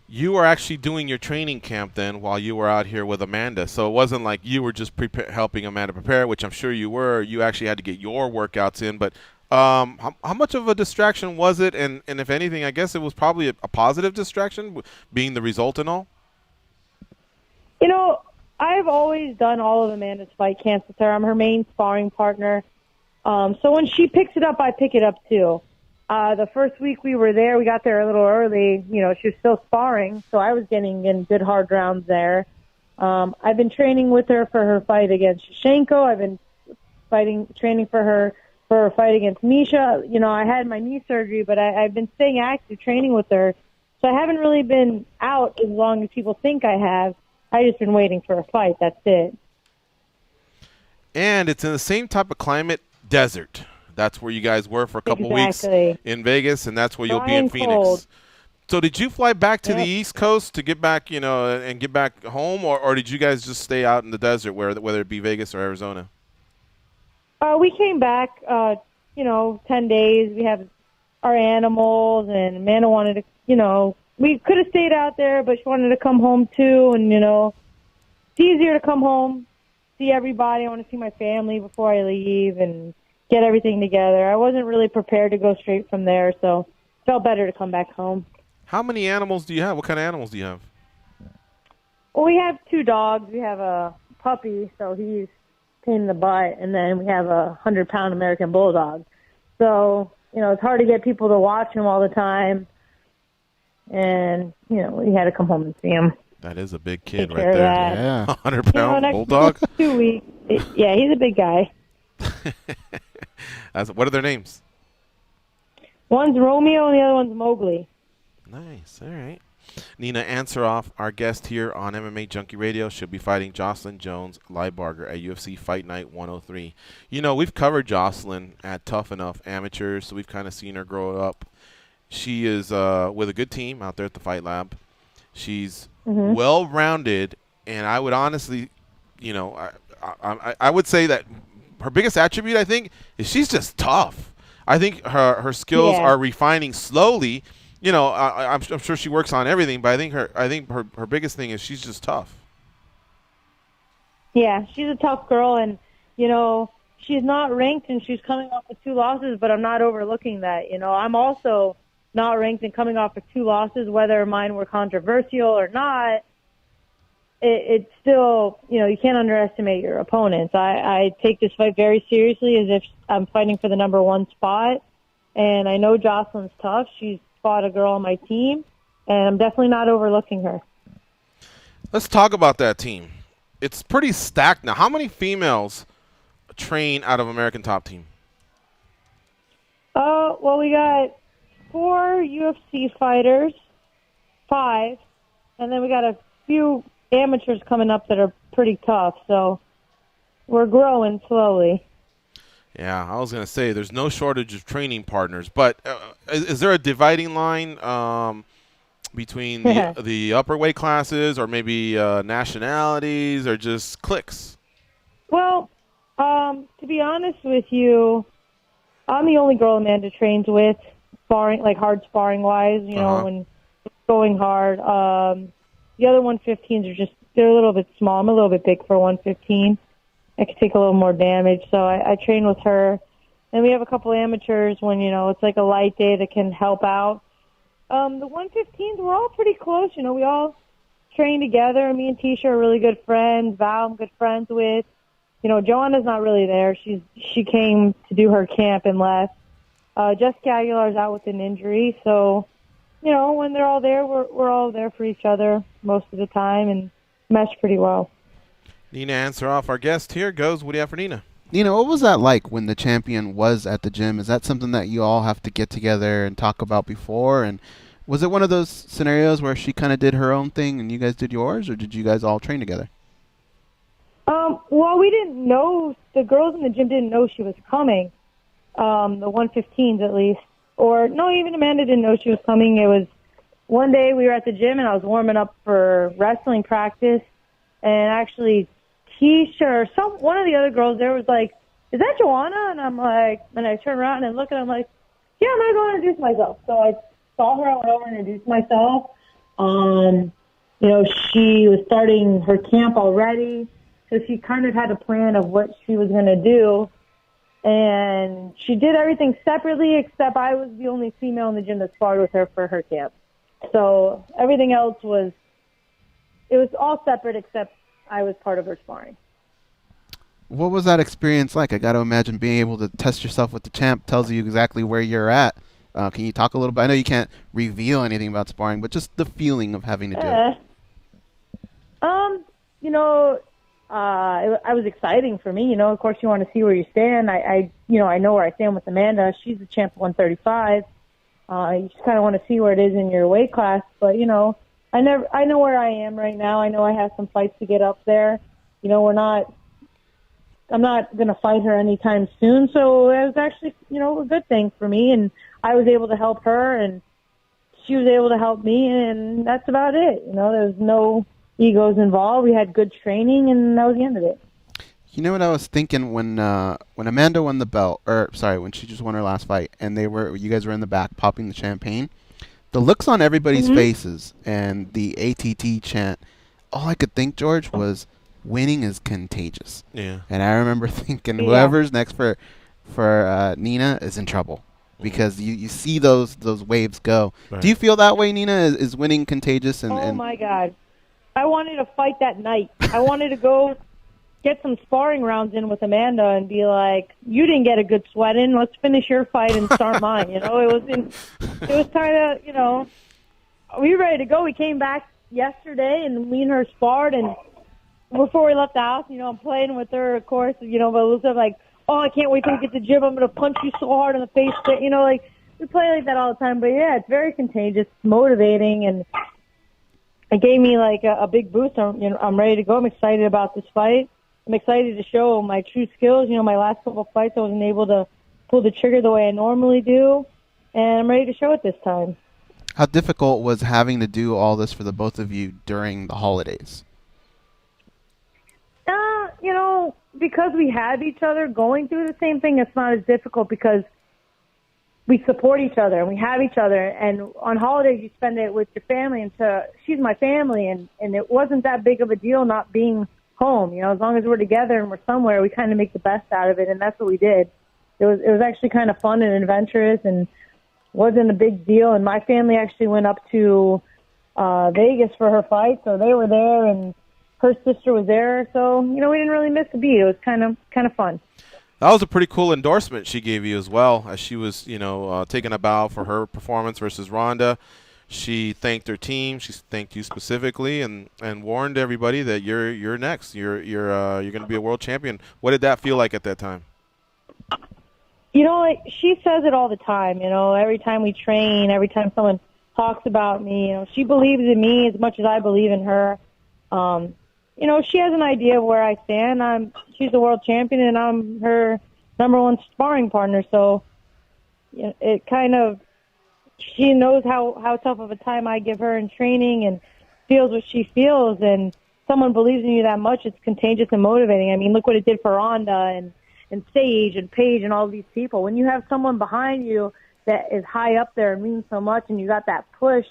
G: You were actually doing your training camp then while you were out here with Amanda. So it wasn't like you were just helping Amanda prepare, which I'm sure you were. You actually had to get your workouts in. But how much of a distraction was it? And if anything, I guess it was probably a positive distraction, being the result and all?
R: You know, I've always done all of Amanda's fight camps with her. I'm her main sparring partner. So when she picks it up, I pick it up too. The first week we were there, we got there a little early. You know, she was still sparring, so I was getting in good hard rounds there. I've been training with her for her fight against Shevchenko. I've been training for her fight against Misha. You know, I had my knee surgery, but I've been staying active training with her. So I haven't really been out as long as people think I have. I just been waiting for a fight. That's it.
G: And it's in the same type of climate, desert. That's where you guys were for a couple weeks in Vegas, and that's where you'll be in Phoenix. Cold. So did you fly back to the East Coast to get back, you know, and get back home, or did you guys just stay out in the desert, whether it be Vegas or Arizona?
R: We came back, 10 days. We have our animals, and Amanda wanted to, you know, we could have stayed out there, but she wanted to come home too, and, you know, it's easier to come home, see everybody. I want to see my family before I leave and get everything together. I wasn't really prepared to go straight from there, so it felt better to come back home.
G: How many animals do you have? What kind of animals do you have?
R: Well, we have 2 dogs. We have a puppy, so he's a pain in the butt, and then we have a 100-pound American bulldog. So, you know, it's hard to get people to watch him all the time, and, you know, we had to come home and see him.
G: That is a big kid right there. Yeah, 100-pound bulldog.
R: 2 weeks. Yeah, he's a big guy.
G: What are their names?
R: One's Romeo and the other one's Mowgli.
G: Nice. All right. Nina Ansaroff, our guest here on MMA Junkie Radio. She'll be fighting Jocelyn Jones-Lybarger at UFC Fight Night 103. You know, we've covered Jocelyn at Tough Enough Amateurs, so we've kind of seen her grow up. She is with a good team out there at the Fight Lab. She's well-rounded, and I would honestly, you know, I would say that her biggest attribute, I think, is she's just tough. I think her skills are refining slowly. You know, I'm sure she works on everything, but I think her biggest thing is she's just tough.
R: Yeah, she's a tough girl, and you know, she's not ranked, and she's coming off of 2 losses. But I'm not overlooking that. You know, I'm also not ranked and coming off of 2 losses, whether mine were controversial or not. It's still, you know, you can't underestimate your opponents. I take this fight very seriously, as if I'm fighting for the number 1 spot. And I know Jocelyn's tough. She's fought a girl on my team, and I'm definitely not overlooking her.
G: Let's talk about that team. It's pretty stacked now. How many females train out of American Top Team?
R: Well, we got 4 UFC fighters, 5, and then we got a few amateurs coming up that are pretty tough, so we're growing slowly.
G: Yeah, I was going to say there's no shortage of training partners, but is there a dividing line between the upper weight classes, or maybe nationalities, or just cliques?
R: Well, to be honest with you, I'm the only girl Amanda trains with, sparring, like hard sparring-wise, you know, when it's going hard. The other 115s are just, they're a little bit small. I'm a little bit big for 115. I could take a little more damage, so I train with her. And we have a couple amateurs when, you know, it's like a light day that can help out. The 115s, we're all pretty close. You know, we all train together. Me and Tisha are really good friends. Val, I'm good friends with. You know, Joanna's not really there. She came to do her camp and left. Jessica Aguilar's out with an injury, so, you know, when they're all there, we're all there for each other most of the time and mesh pretty well.
G: Nina Ansaroff, our guest here, goes. What do you have for Nina?
H: Nina, what was that like when the champion was at the gym? Is that something that you all have to get together and talk about before? And was it one of those scenarios where she kind of did her own thing and you guys did yours, or did you guys all train together?
R: Well, we didn't know. The girls in the gym didn't know she was coming, the 115s at least. Or, no, even Amanda didn't know she was coming. It was one day we were at the gym and I was warming up for wrestling practice, and actually Tisha or one of the other girls there was like, "Is that Joanna?" And I'm like, and I turn around and look at her, I'm like, "Yeah, I'm going to go introduce myself." So I saw her, I went over and introduced myself. You know, she was starting her camp already, so she kind of had a plan of what she was going to do. And she did everything separately, except I was the only female in the gym that sparred with her for her camp. So everything else was all separate, except I was part of her sparring.
H: What was that experience like? I got to imagine being able to test yourself with the champ tells you exactly where you're at. Can you talk a little bit? I know you can't reveal anything about sparring, but just the feeling of having to do it.
R: You know, it was exciting for me. You know, of course, you want to see where you stand. I know where I stand with Amanda. She's the champ 135. You just kind of want to see where it is in your weight class. But, you know, I know where I am right now. I know I have some fights to get up there. You know, I'm not going to fight her anytime soon. So it was actually, you know, a good thing for me. And I was able to help her, and she was able to help me, and that's about it. You know, there was no egos involved. We had good training, and that was the end of it.
H: You know what I was thinking when Amanda won the belt, or sorry, when she just won her last fight, and you guys were in the back popping the champagne, the looks on everybody's faces and the ATT chant, all I could think, George, was winning is contagious.
G: Yeah.
H: And I remember thinking whoever's next for Nina is in trouble, because you see those waves go. Right. Do you feel that way, Nina? Is winning contagious?
R: Oh my God. I wanted to fight that night. I wanted to go get some sparring rounds in with Amanda and be like, "You didn't get a good sweat in. Let's finish your fight and start mine." You know, it was kind of, you know, we were ready to go. We came back yesterday and me and her sparred, and before we left the house, you know, I'm playing with her, of course, you know, but it was like, "Oh, I can't wait till we get to the gym. I'm going to punch you so hard in the face." You know, like, we play like that all the time. But yeah, it's very contagious, motivating, and it gave me like a big boost. I'm ready to go. I'm excited about this fight. I'm excited to show my true skills. You know, my last couple of fights, I wasn't able to pull the trigger the way I normally do, and I'm ready to show it this time.
H: How difficult was having to do all this for the both of you during the holidays?
R: You know, because we have each other going through the same thing, it's not as difficult because we support each other and we have each other. And on holidays, you spend it with your family. And she's my family, and it wasn't that big of a deal not being home. As long as we're together and we're somewhere, we kind of make the best out of it, and that's what we did. It was actually kind of fun and adventurous, and wasn't a big deal. And my family actually went up to Vegas for her fight, so they were there, and her sister was there. So we didn't really miss a beat. It was kind of fun.
G: That was a pretty cool endorsement she gave you as well, as she was, taking a bow for her performance versus Ronda. She thanked her team. She thanked you specifically, and warned everybody that you're next. You're going to be a world champion. What did that feel like at that time?
R: She says it all the time. Every time we train, every time someone talks about me, she believes in me as much as I believe in her. She has an idea of where I stand. She's the world champion, and I'm her number one sparring partner. So, it kind of, she knows how tough of a time I give her in training, and feels what she feels. And someone believes in you that much, it's contagious and motivating. I mean, look what it did for Ronda and Sage and Paige and all these people. When you have someone behind you that is high up there and means so much, and you got that push,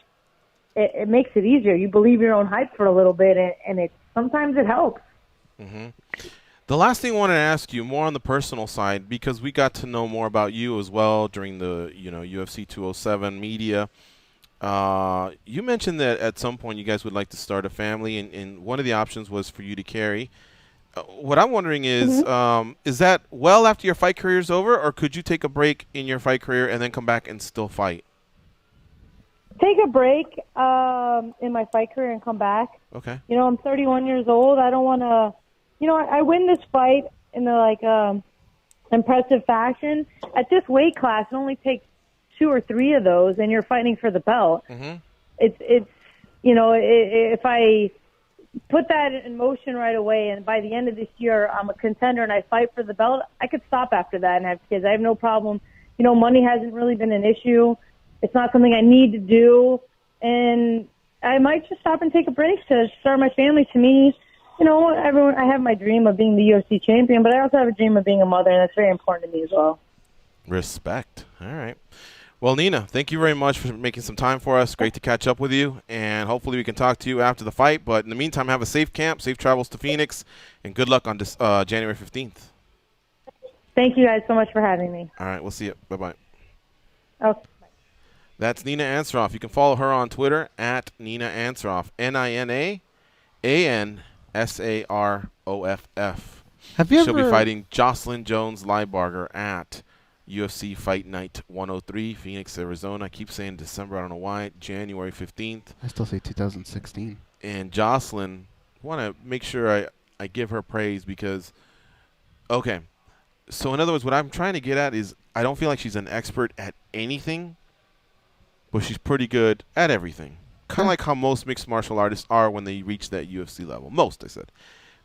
R: it makes it easier. You believe your own hype for a little bit, and sometimes it helps.
G: Mm-hmm. The last thing I wanted to ask you, more on the personal side, because we got to know more about you as well during the UFC 207 media. You mentioned that at some point you guys would like to start a family, and one of the options was for you to carry. What I'm wondering is, is that well after your fight career is over, or could you take a break in your fight career and then come back and still fight?
R: Take a break in my fight career and come back.
G: Okay.
R: I'm 31 years old. I don't want to, I win this fight in the impressive fashion. At this weight class, it only takes 2 or 3 of those, and you're fighting for the belt.
G: Mm-hmm.
R: It's if I put that in motion right away, and by the end of this year I'm a contender and I fight for the belt, I could stop after that and have kids. I have no problem. Money hasn't really been an issue. It's not something I need to do, and I might just stop and take a break to start my family. To me, I have my dream of being the UFC champion, but I also have a dream of being a mother, and that's very important to me as well.
G: Respect. All right. Well, Nina, thank you very much for making some time for us. Great to catch up with you, and hopefully we can talk to you after the fight. But in the meantime, have a safe camp, safe travels to Phoenix, and good luck on January 15th.
R: Thank you guys so much for having me.
G: All right, we'll see you. Bye-bye.
R: Okay.
G: That's Nina Ansaroff. You can follow her on Twitter at Nina Ansaroff, NinaAnsaroff. She'll be fighting Jocelyn Jones-Lybarger at UFC Fight Night 103, Phoenix, Arizona. I keep saying December. I don't know why. January 15th.
H: I still say 2016.
G: And Jocelyn, I want to make sure I give her praise because, okay, so in other words, what I'm trying to get at is I don't feel like she's an expert at anything, but she's pretty good at everything. Kind of like how most mixed martial artists are when they reach that UFC level. Most, I said.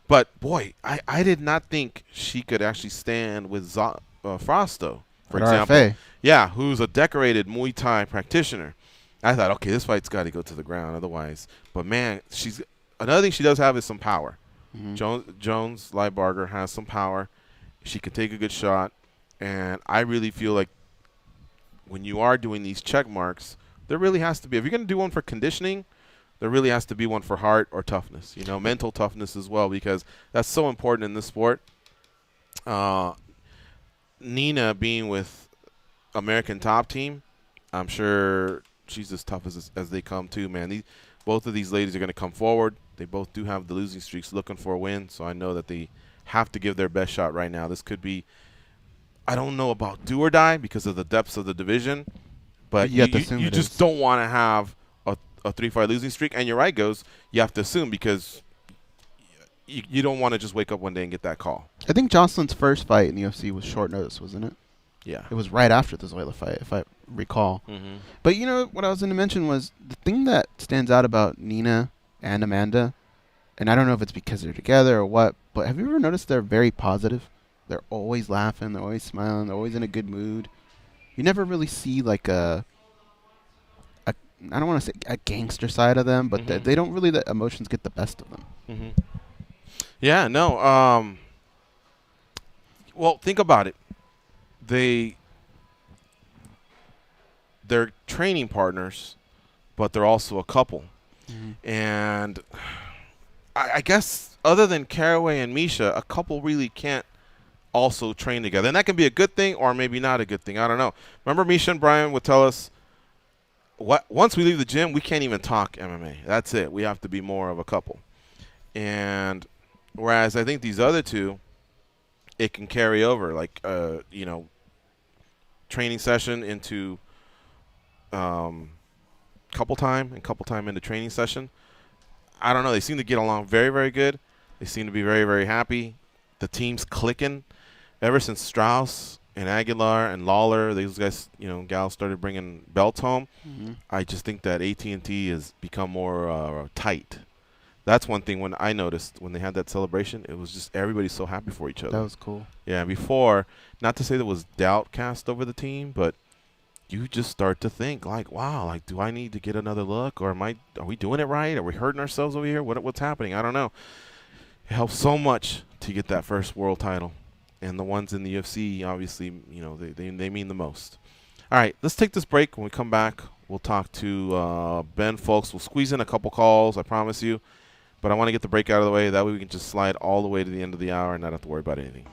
G: But, boy, I did not think she could actually stand with Frosto, for example.
H: RFA.
G: Yeah, who's a decorated Muay Thai practitioner. I thought, okay, this fight's got to go to the ground otherwise. But, man, another thing she does have is some power.
H: Mm-hmm.
G: Jones Lybarger has some power. She can take a good shot. And I really feel like when you are doing these check marks, there really has to be, if you're going to do one for conditioning, there really has to be one for heart or toughness, mental toughness as well, because that's so important in this sport. Nina being with American Top Team, I'm sure she's as tough as they come too, man. Both of these ladies are going to come forward. They both do have the losing streaks looking for a win, so I know that they have to give their best shot right now. This could be, I don't know about do or die because of the depths of the division, but you just don't want to have a 3-fight losing streak. And you're right, Goes, you have to assume because you don't want to just wake up one day and get that call.
H: I think Jocelyn's first fight in the UFC was short notice, wasn't it?
G: Yeah.
H: It was right after the Zoila fight, if I recall.
G: Mm-hmm.
H: But what I was going to mention was the thing that stands out about Nina and Amanda, and I don't know if it's because they're together or what, but have you ever noticed they're very positive? They're always laughing. They're always smiling. They're always in a good mood. You never really see like I don't want to say a gangster side of them, but they don't really let emotions get the best of them.
G: Mm-hmm. Yeah, no. Well, think about it. They're training partners, but they're also a couple. And I guess other than Caraway and Misha, a couple really can't also train together. And that can be a good thing or maybe not a good thing. I don't know. Remember Misha and Brian would tell us, once we leave the gym, we can't even talk MMA. That's it. We have to be more of a couple. And whereas I think these other two, it can carry over, like, training session into couple time into training session. I don't know. They seem to get along very, very good. They seem to be very, very happy. The team's clicking. Ever since Strauss and Aguilar and Lawler, these guys, gals started bringing belts home, I just think that AT&T has become more tight. That's one thing when I noticed when they had that celebration, it was just everybody's so happy for each other.
H: That was cool.
G: Yeah, before, not to say there was doubt cast over the team, but you just start to think like, wow, like, do I need to get another look, or are we doing it right? Are we hurting ourselves over here? What's happening? I don't know. It helps so much to get that first world title, and the ones in the UFC, obviously, they mean the most. All right, let's take this break. When we come back, we'll talk to Ben Fowlkes. We'll squeeze in a couple calls, I promise you, but I want to get the break out of the way. That way we can just slide all the way to the end of the hour and not have to worry about anything.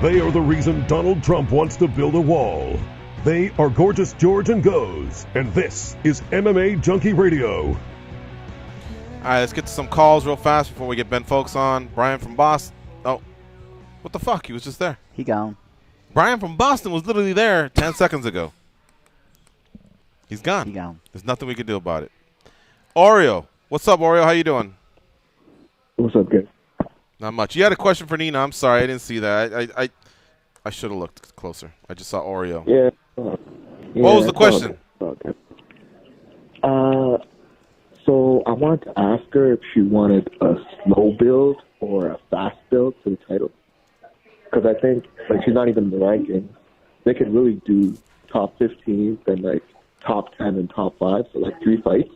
D: They are the reason Donald Trump wants to build a wall. They are Gorgeous George and Goes, and this is MMA Junkie Radio.
G: All right, let's get to some calls real fast before we get Ben Fowlkes on. Brian from Boston. Oh, what the fuck? He was just there.
L: He gone.
G: Brian from Boston was literally there 10 seconds ago. He's gone.
L: He gone.
G: There's nothing we can do about it. Oreo. What's up, Oreo? How you doing?
S: What's up, guys?
G: Not much. You had a question for Nina. I'm sorry. I didn't see that. I should have looked closer. I just saw Oreo.
S: Yeah.
G: What was the question?
S: Okay. So I wanted to ask her if she wanted a slow build or a fast build to the title. Because I think, like, she's not even in the rankings. They could really do top 15, then, like, top 10 and top 5, so, like, 3 fights.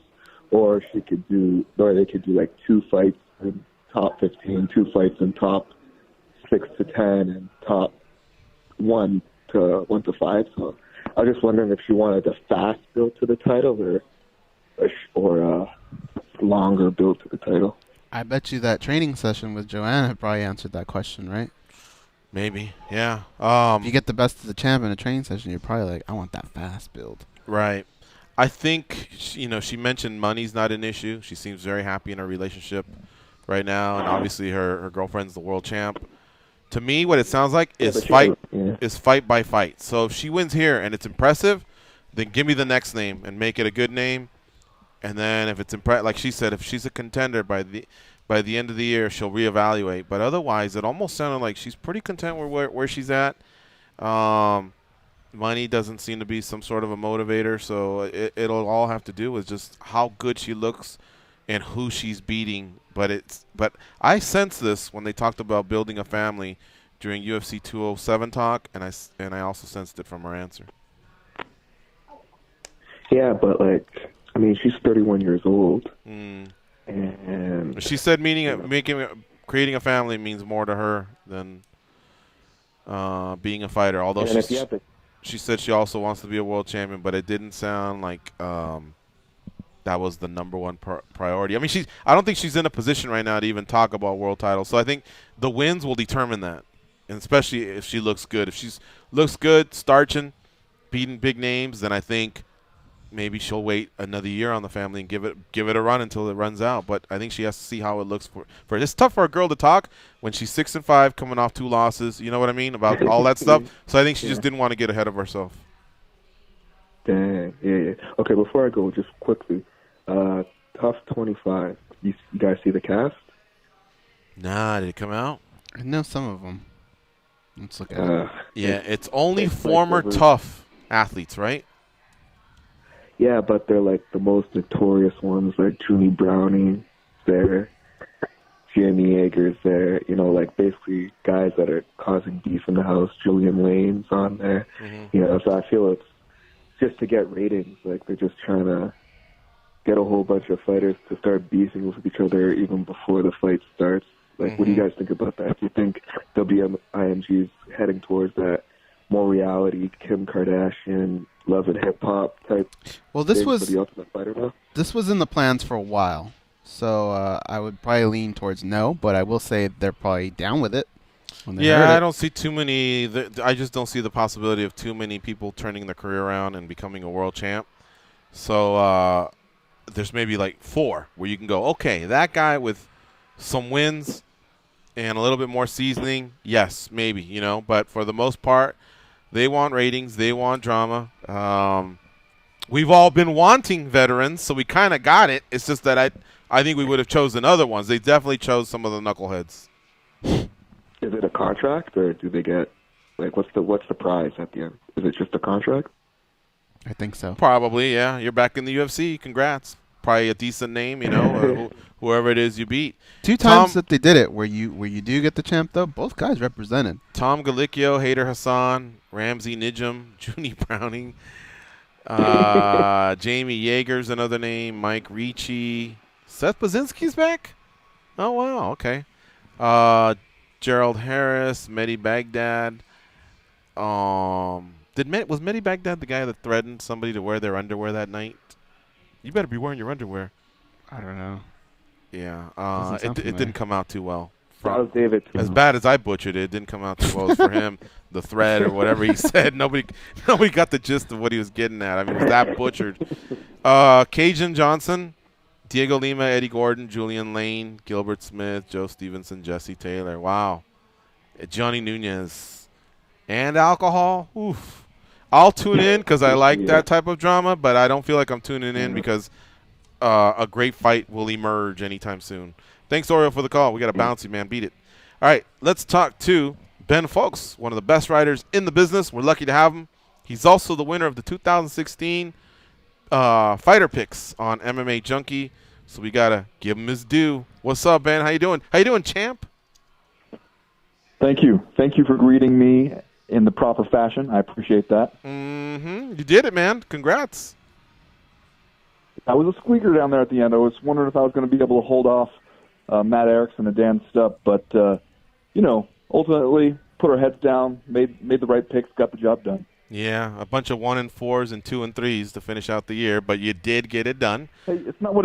S: Or they could do, like, 2 fights in top 15, 2 fights in top 6 to 10, and top 1 to 5. So I was just wondering if she wanted a fast build to the title or a longer build to the title.
H: I bet you that training session with Joanna probably answered that question, right?
G: Maybe, yeah.
H: If you get the best of the champ in a training session, you're probably like, I want that fast build.
G: Right. I think, she mentioned money's not an issue. She seems very happy in her relationship right now, and obviously her girlfriend's the world champ. To me, what it sounds like is fight by fight. So if she wins here and it's impressive, then give me the next name and make it a good name. And then if it's like she said, if she's a contender by the end of the year, she'll reevaluate. But otherwise, it almost sounded like she's pretty content with where she's at. Money doesn't seem to be some sort of a motivator, so it'll all have to do with just how good she looks and who she's beating. But I sense this when they talked about building a family during UFC 207 talk, and I also sensed it from her answer.
S: Yeah, but she's 31 years old,
G: and
S: she
G: said creating a family means more to her than being a fighter. Although she said she also wants to be a world champion, but it didn't sound like that was the number one priority. I mean, I don't think she's in a position right now to even talk about world titles. So I think the wins will determine that, and especially if she looks good. If she looks good, starching, beating big names, then I think maybe she'll wait another year on the family and give it a run until it runs out. But I think she has to see how it looks for her. It's tough for a girl to talk when she's 6-5, coming off 2 losses. You know what I mean, about all that stuff. So I think she just didn't want to get ahead of herself.
S: Dang, yeah. Okay, before I go, just quickly, Tough 25. You guys see the cast?
G: Nah, did it come out?
H: I know some of them. Let's look at it.
G: Yeah, it's only former Tough athletes, right?
S: Yeah, but they're like the most notorious ones, like Junie Browning there, Jamie Yeager's there, like basically guys that are causing beef in the house. Julian Lane's on there. So I feel it's just to get ratings. Like they're just trying to get a whole bunch of fighters to start beefing with each other even before the fight starts. Like, what do you guys think about that? Do you think WMIMG's heading towards that more reality, Kim Kardashian, Love and Hip Hop type?
H: Well, this was
S: for the Ultimate Fighter now?
H: This was in the plans for a while, so I would probably lean towards no. But I will say they're probably down with it.
G: I don't see too many. I just don't see the possibility of too many people turning their career around and becoming a world champ. So there's maybe like 4 where you can go, okay, that guy with some wins and a little bit more seasoning, yes, maybe, But for the most part, they want ratings, they want drama. We've all been wanting veterans, so we kind of got it. It's just that I think we would have chosen other ones. They definitely chose some of the knuckleheads.
S: Is it a contract, or do they get what's the prize at the end? Is it just a contract?
H: I think so.
G: Probably, yeah. You're back in the UFC. Congrats. Probably a decent name, or whoever it is you beat.
H: 2 times that they did it, where you do get the champ, though, both guys represented.
G: Tom Galicchio, Hader Hassan, Ramsey Nijum, Junie Browning, Jamie Yeager's another name, Mike Ricci. Seth Baczynski's back? Oh, wow, okay. Gerald Harris, Mehdi Baghdad. Was Mehdi Baghdad the guy that threatened somebody to wear their underwear that night? You better be wearing your underwear.
H: I don't know.
G: Yeah, it didn't come out too well from.
T: That was David.
G: As bad as I butchered it, it didn't come out too well for him. The thread or whatever he said, nobody got the gist of what he was getting at. I mean, it was that butchered. Cajun Johnson, Diego Lima, Eddie Gordon, Julian Lane, Gilbert Smith, Joe Stevenson, Jesse Taylor. Wow. Johnny Nunez. And alcohol. Oof. I'll tune in because I like that type of drama, but I don't feel like I'm tuning in because a great fight will emerge anytime soon. Thanks, Oreo, for the call. We got a bouncy, man. Beat it. All right, let's talk to Ben Fowlkes, one of the best writers in the business. We're lucky to have him. He's also the winner of the 2016 Fighter Picks on MMAjunkie, so we got to give him his due. What's up, Ben? How you doing? How you doing, champ?
T: Thank you. Thank you for greeting me in the proper fashion. I appreciate that.
G: You did it, man. Congrats.
T: I was a squeaker down there at the end. I was wondering if I was going to be able to hold off Matt Erickson and Dan Stupp, but, ultimately put our heads down, made the right picks, got the job done.
G: Yeah, a bunch of 1 and 4s and 2 and 3s to finish out the year, but you did get it done.
T: Hey, it's not what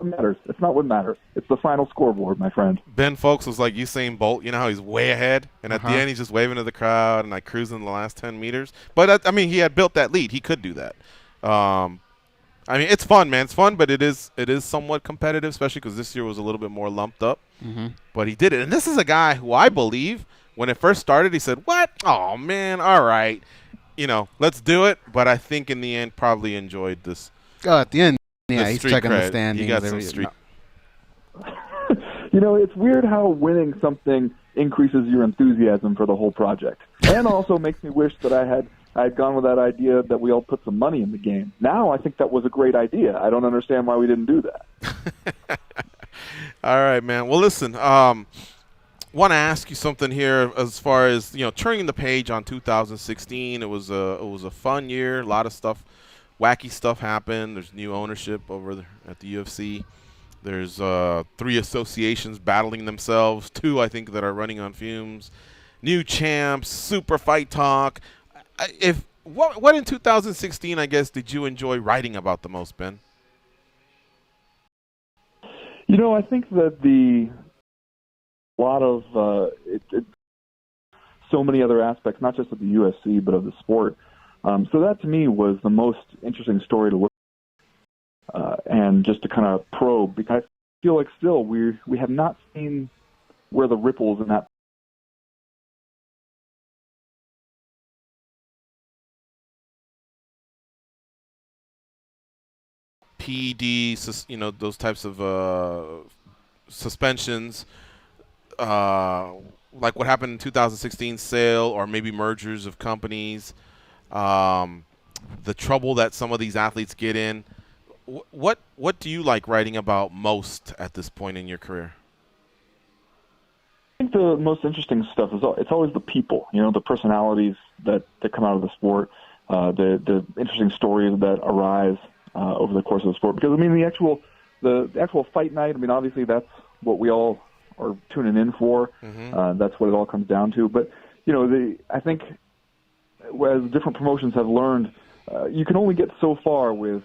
T: matters. It's not what matters. It's the final scoreboard, my friend.
G: Ben Fowlkes was like Usain Bolt. You know how he's way ahead, and at the end he's just waving to the crowd and like cruising the last 10 meters. But I mean, he had built that lead. He could do that. I mean, it's fun, man. It's fun, but it is somewhat competitive, especially because this year was a little bit more lumped up. But he did it, and this is a guy who I believe when it first started, he said, "What? Oh man, all right." Let's do it. But I think in the end, probably enjoyed this.
H: At the end, yeah, he's checking the standings.
G: He got some street.
T: It's weird how winning something increases your enthusiasm for the whole project, and also makes me wish that I had gone with that idea that we all put some money in the game. Now I think that was a great idea. I don't understand why we didn't do that.
G: All right, man. Well, listen. Want to ask you something here as far as turning the page on 2016. It was a fun year. A lot of stuff, wacky stuff happened. There's new ownership over there at the UFC. There's 3 associations battling themselves. 2, I think, that are running on fumes. New champs, super fight talk. What in 2016, I guess, did you enjoy writing about the most, Ben?
T: I think that a lot of so many other aspects, not just of the UFC, but of the sport. So that to me was the most interesting story to look at, and just to kind of probe, because I feel like still we have not seen where the ripples in that
G: PED, those types of suspensions. Like what happened in 2016 sale or maybe mergers of companies, the trouble that some of these athletes get in. What do you like writing about most at this point in your career?
T: I think the most interesting stuff is it's always the people, the personalities that come out of the sport, the interesting stories that arise over the course of the sport. Because I mean, the actual fight night. I mean, obviously that's what we all are tuning in for. That's what it all comes down to. But I think as different promotions have learned, you can only get so far with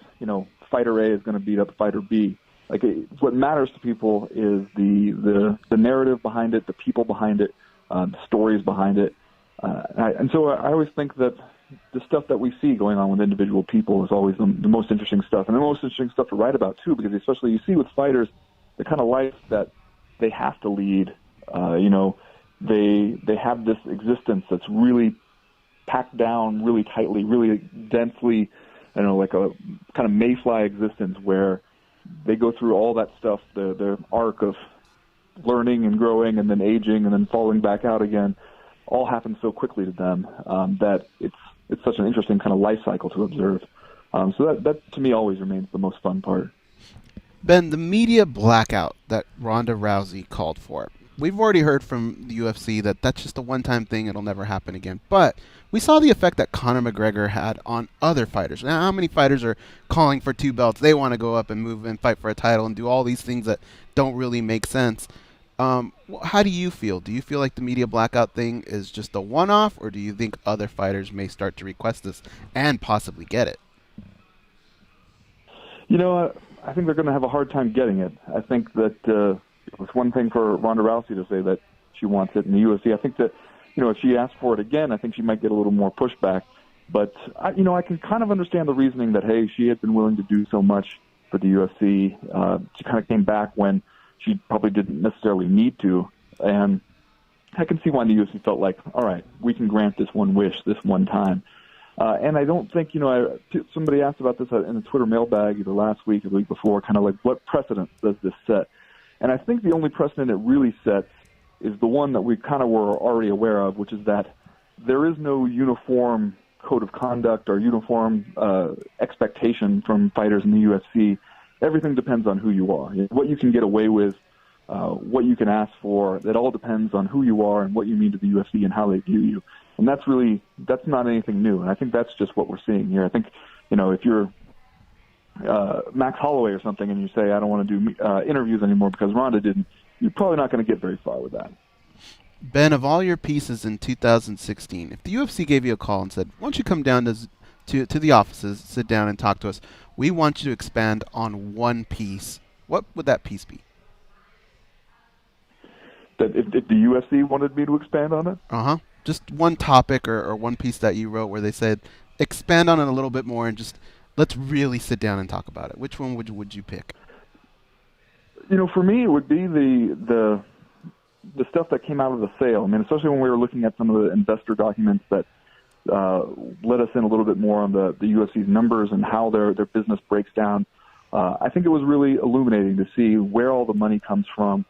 T: fighter A is going to beat up fighter B. Like what matters to people is the narrative behind it, the people behind it, the stories behind it, and so I always think that the stuff that we see going on with individual people is always the most interesting stuff, and the most interesting stuff to write about too, because especially you see with fighters the kind of life that they have to lead. They have this existence that's really packed down, really tightly, really densely. Like a kind of mayfly existence where they go through all that stuff, the arc of learning and growing and then aging and then falling back out again, all happens so quickly to them that it's such an interesting kind of life cycle to observe. So that to me always remains the most fun part.
H: Ben, the media blackout that Ronda Rousey called for, we've already heard from the UFC that that's just a one-time thing. It'll never happen again. But we saw the effect that Conor McGregor had on other fighters. Now, how many fighters are calling for 2 belts? They want to go up and move and fight for a title and do all these things that don't really make sense. How do you feel? Do you feel like the media blackout thing is just a one-off, or do you think other fighters may start to request this and possibly get it?
T: I think they're going to have a hard time getting it. I think that It's one thing for Ronda Rousey to say that she wants it in the UFC. I think that, if she asked for it again, I think she might get a little more pushback. But, I can kind of understand the reasoning that, hey, she had been willing to do so much for the UFC. She kind of came back when she probably didn't necessarily need to. And I can see why the UFC felt like, all right, we can grant this one wish this one time. And I don't think, somebody asked about this in the Twitter mailbag either last week or the week before, kind of like what precedent does this set? And I think the only precedent it really sets is the one that we kind of were already aware of, which is that there is no uniform code of conduct or uniform expectation from fighters in the UFC. Everything depends on who you are. What you can get away with, what you can ask for, it all depends on who you are and what you mean to the UFC and how they view you. And that's not anything new. And I think that's just what we're seeing here. I think, if you're Max Holloway or something and you say, I don't want to do interviews anymore because Ronda didn't, you're probably not going to get very far with that.
H: Ben, of all your pieces in 2016, if the UFC gave you a call and said, why don't you come down to the offices, sit down and talk to us, we want you to expand on one piece, what would that piece be?
T: That if the UFC wanted me to expand on it?
H: Uh-huh. Just one topic or one piece that you wrote where they said, expand on it a little bit more and just let's really sit down and talk about it. Which one would you pick?
T: For me, it would be the stuff that came out of the sale. I mean, especially when we were looking at some of the investor documents that let us in a little bit more on the UFC's numbers and how their business breaks down. I think it was really illuminating to see where all the money comes from,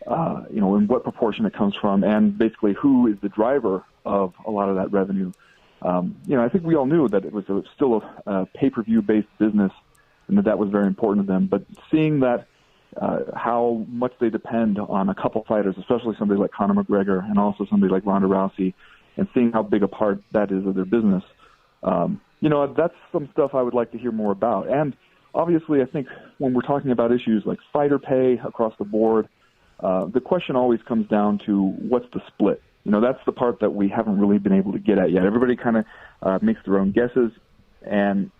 T: in what proportion it comes from, and basically who is the driver of a lot of that revenue. I think we all knew that it was still a pay-per-view based business and that was very important to them. But seeing that how much they depend on a couple fighters, especially somebody like Conor McGregor and also somebody like Ronda Rousey, and seeing how big a part that is of their business, that's some stuff I would like to hear more about. And obviously, I think when we're talking about issues like fighter pay across the board, the question always comes down to what's the split. That's the part that we haven't really been able to get at yet. Everybody kind of makes their own guesses, and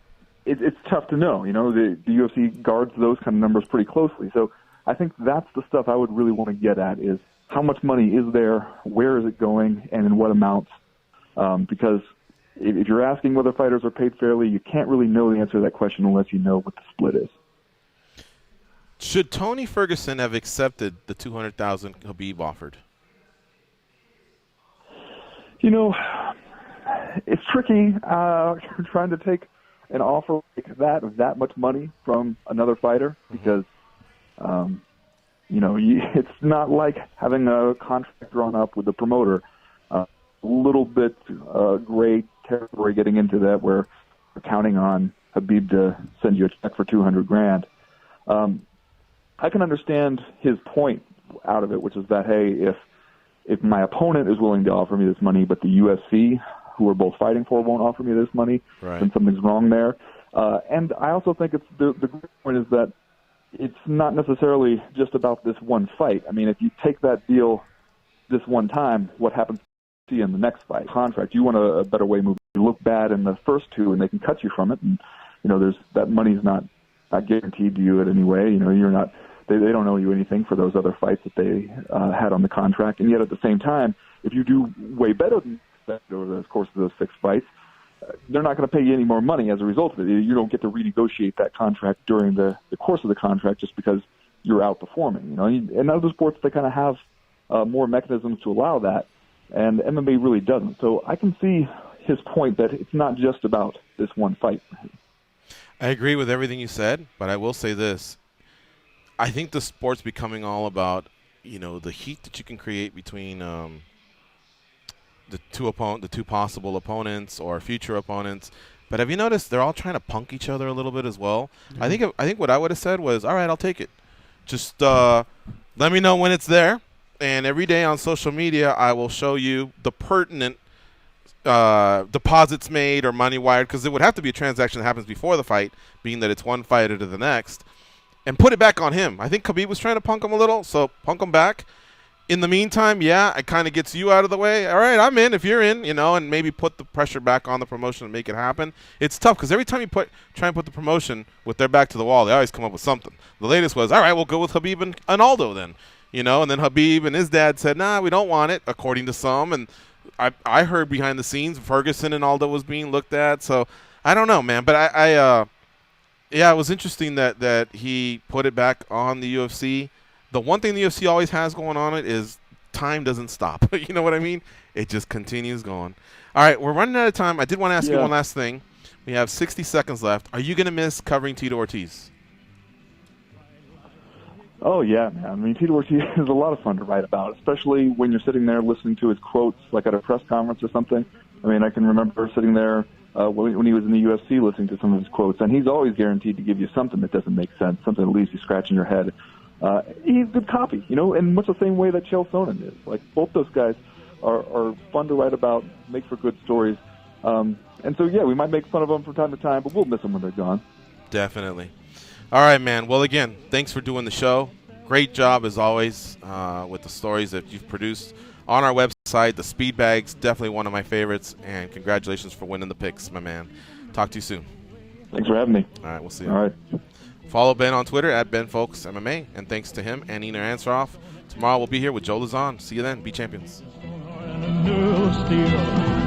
T: it's tough to know. The UFC guards those kind of numbers pretty closely. So I think that's the stuff I would really want to get at is how much money is there, where is it going, and in what amounts. Because if you're asking whether fighters are paid fairly, you can't really know the answer to that question unless you know what the split is.
G: Should Tony Ferguson have accepted the $200,000 Khabib offered?
T: It's tricky trying to take an offer like that of that much money from another fighter because, it's not like having a contract drawn up with the promoter. A little bit gray territory getting into that where we're counting on Khabib to send you a check for $200,000. I can understand his point out of it, which is that, hey, if my opponent is willing to offer me this money, but the UFC, who we're both fighting for, won't offer me this money, then something's wrong there. And I also think it's the great point is that it's not necessarily just about this one fight. I mean, if you take that deal this one time, what happens to you in the next fight? Contract, you want a better way move. You look bad in the first two, and they can cut you from it. And there's that money's not guaranteed to you in any way. You're not. They don't owe you anything for those other fights that they had on the contract. And yet at the same time, if you do way better than that over the course of those 6 fights, they're not going to pay you any more money as a result of it. You don't get to renegotiate that contract during the course of the contract just because you're outperforming. In other sports, they kind of have more mechanisms to allow that, and MMA really doesn't. So I can see his point that it's not just about this one fight.
G: I agree with everything you said, but I will say this. I think the sport's becoming all about, the heat that you can create between the two possible opponents or future opponents. But have you noticed they're all trying to punk each other a little bit as well? Mm-hmm. I think what I would have said was, all right, I'll take it. Just let me know when it's there, and every day on social media I will show you the pertinent deposits made or money wired, because it would have to be a transaction that happens before the fight, being that it's one fighter to the next. And put it back on him. I think Khabib was trying to punk him a little, so punk him back. In the meantime, it kind of gets you out of the way. All right, I'm in if you're in, and maybe put the pressure back on the promotion and make it happen. It's tough because every time you try and put the promotion with their back to the wall, they always come up with something. The latest was, all right, we'll go with Khabib and Aldo then. you know. And then Habib and his dad said, nah, we don't want it, according to some. And I heard behind the scenes Ferguson and Aldo was being looked at. So I don't know, man. But yeah, it was interesting that he put it back on the UFC. The one thing the UFC always has going on it is time doesn't stop. You know what I mean? It just continues going. All right, we're running out of time. I did want to ask you one last thing. We have 60 seconds left. Are you going to miss covering Tito Ortiz?
T: Oh, yeah, man. I mean, Tito Ortiz is a lot of fun to write about, especially when you're sitting there listening to his quotes, like at a press conference or something. I mean, I can remember sitting there when he was in the UFC listening to some of his quotes, and he's always guaranteed to give you something that doesn't make sense, something that leaves you scratching your head. He's good copy, you know, in much the same way that Chael Sonnen is. Like, both those guys are fun to write about, make for good stories. And so, yeah, we might make fun of them from time to time, but we'll miss them when they're gone.
G: Definitely. All right, man. Well, again, thanks for doing the show. Great job, as always, with the stories that you've produced on our website. The Speed Bag's definitely one of my favorites, and congratulations for winning the picks, my man. Talk to you soon.
T: Thanks for having me.
G: All right, we'll see you.
T: All right.
G: Follow Ben on Twitter at BenFowlkes MMA, and thanks to him and Nina Ansaroff. Tomorrow we'll be here with Joe Lazon. See you then. Be champions.
O: Steel.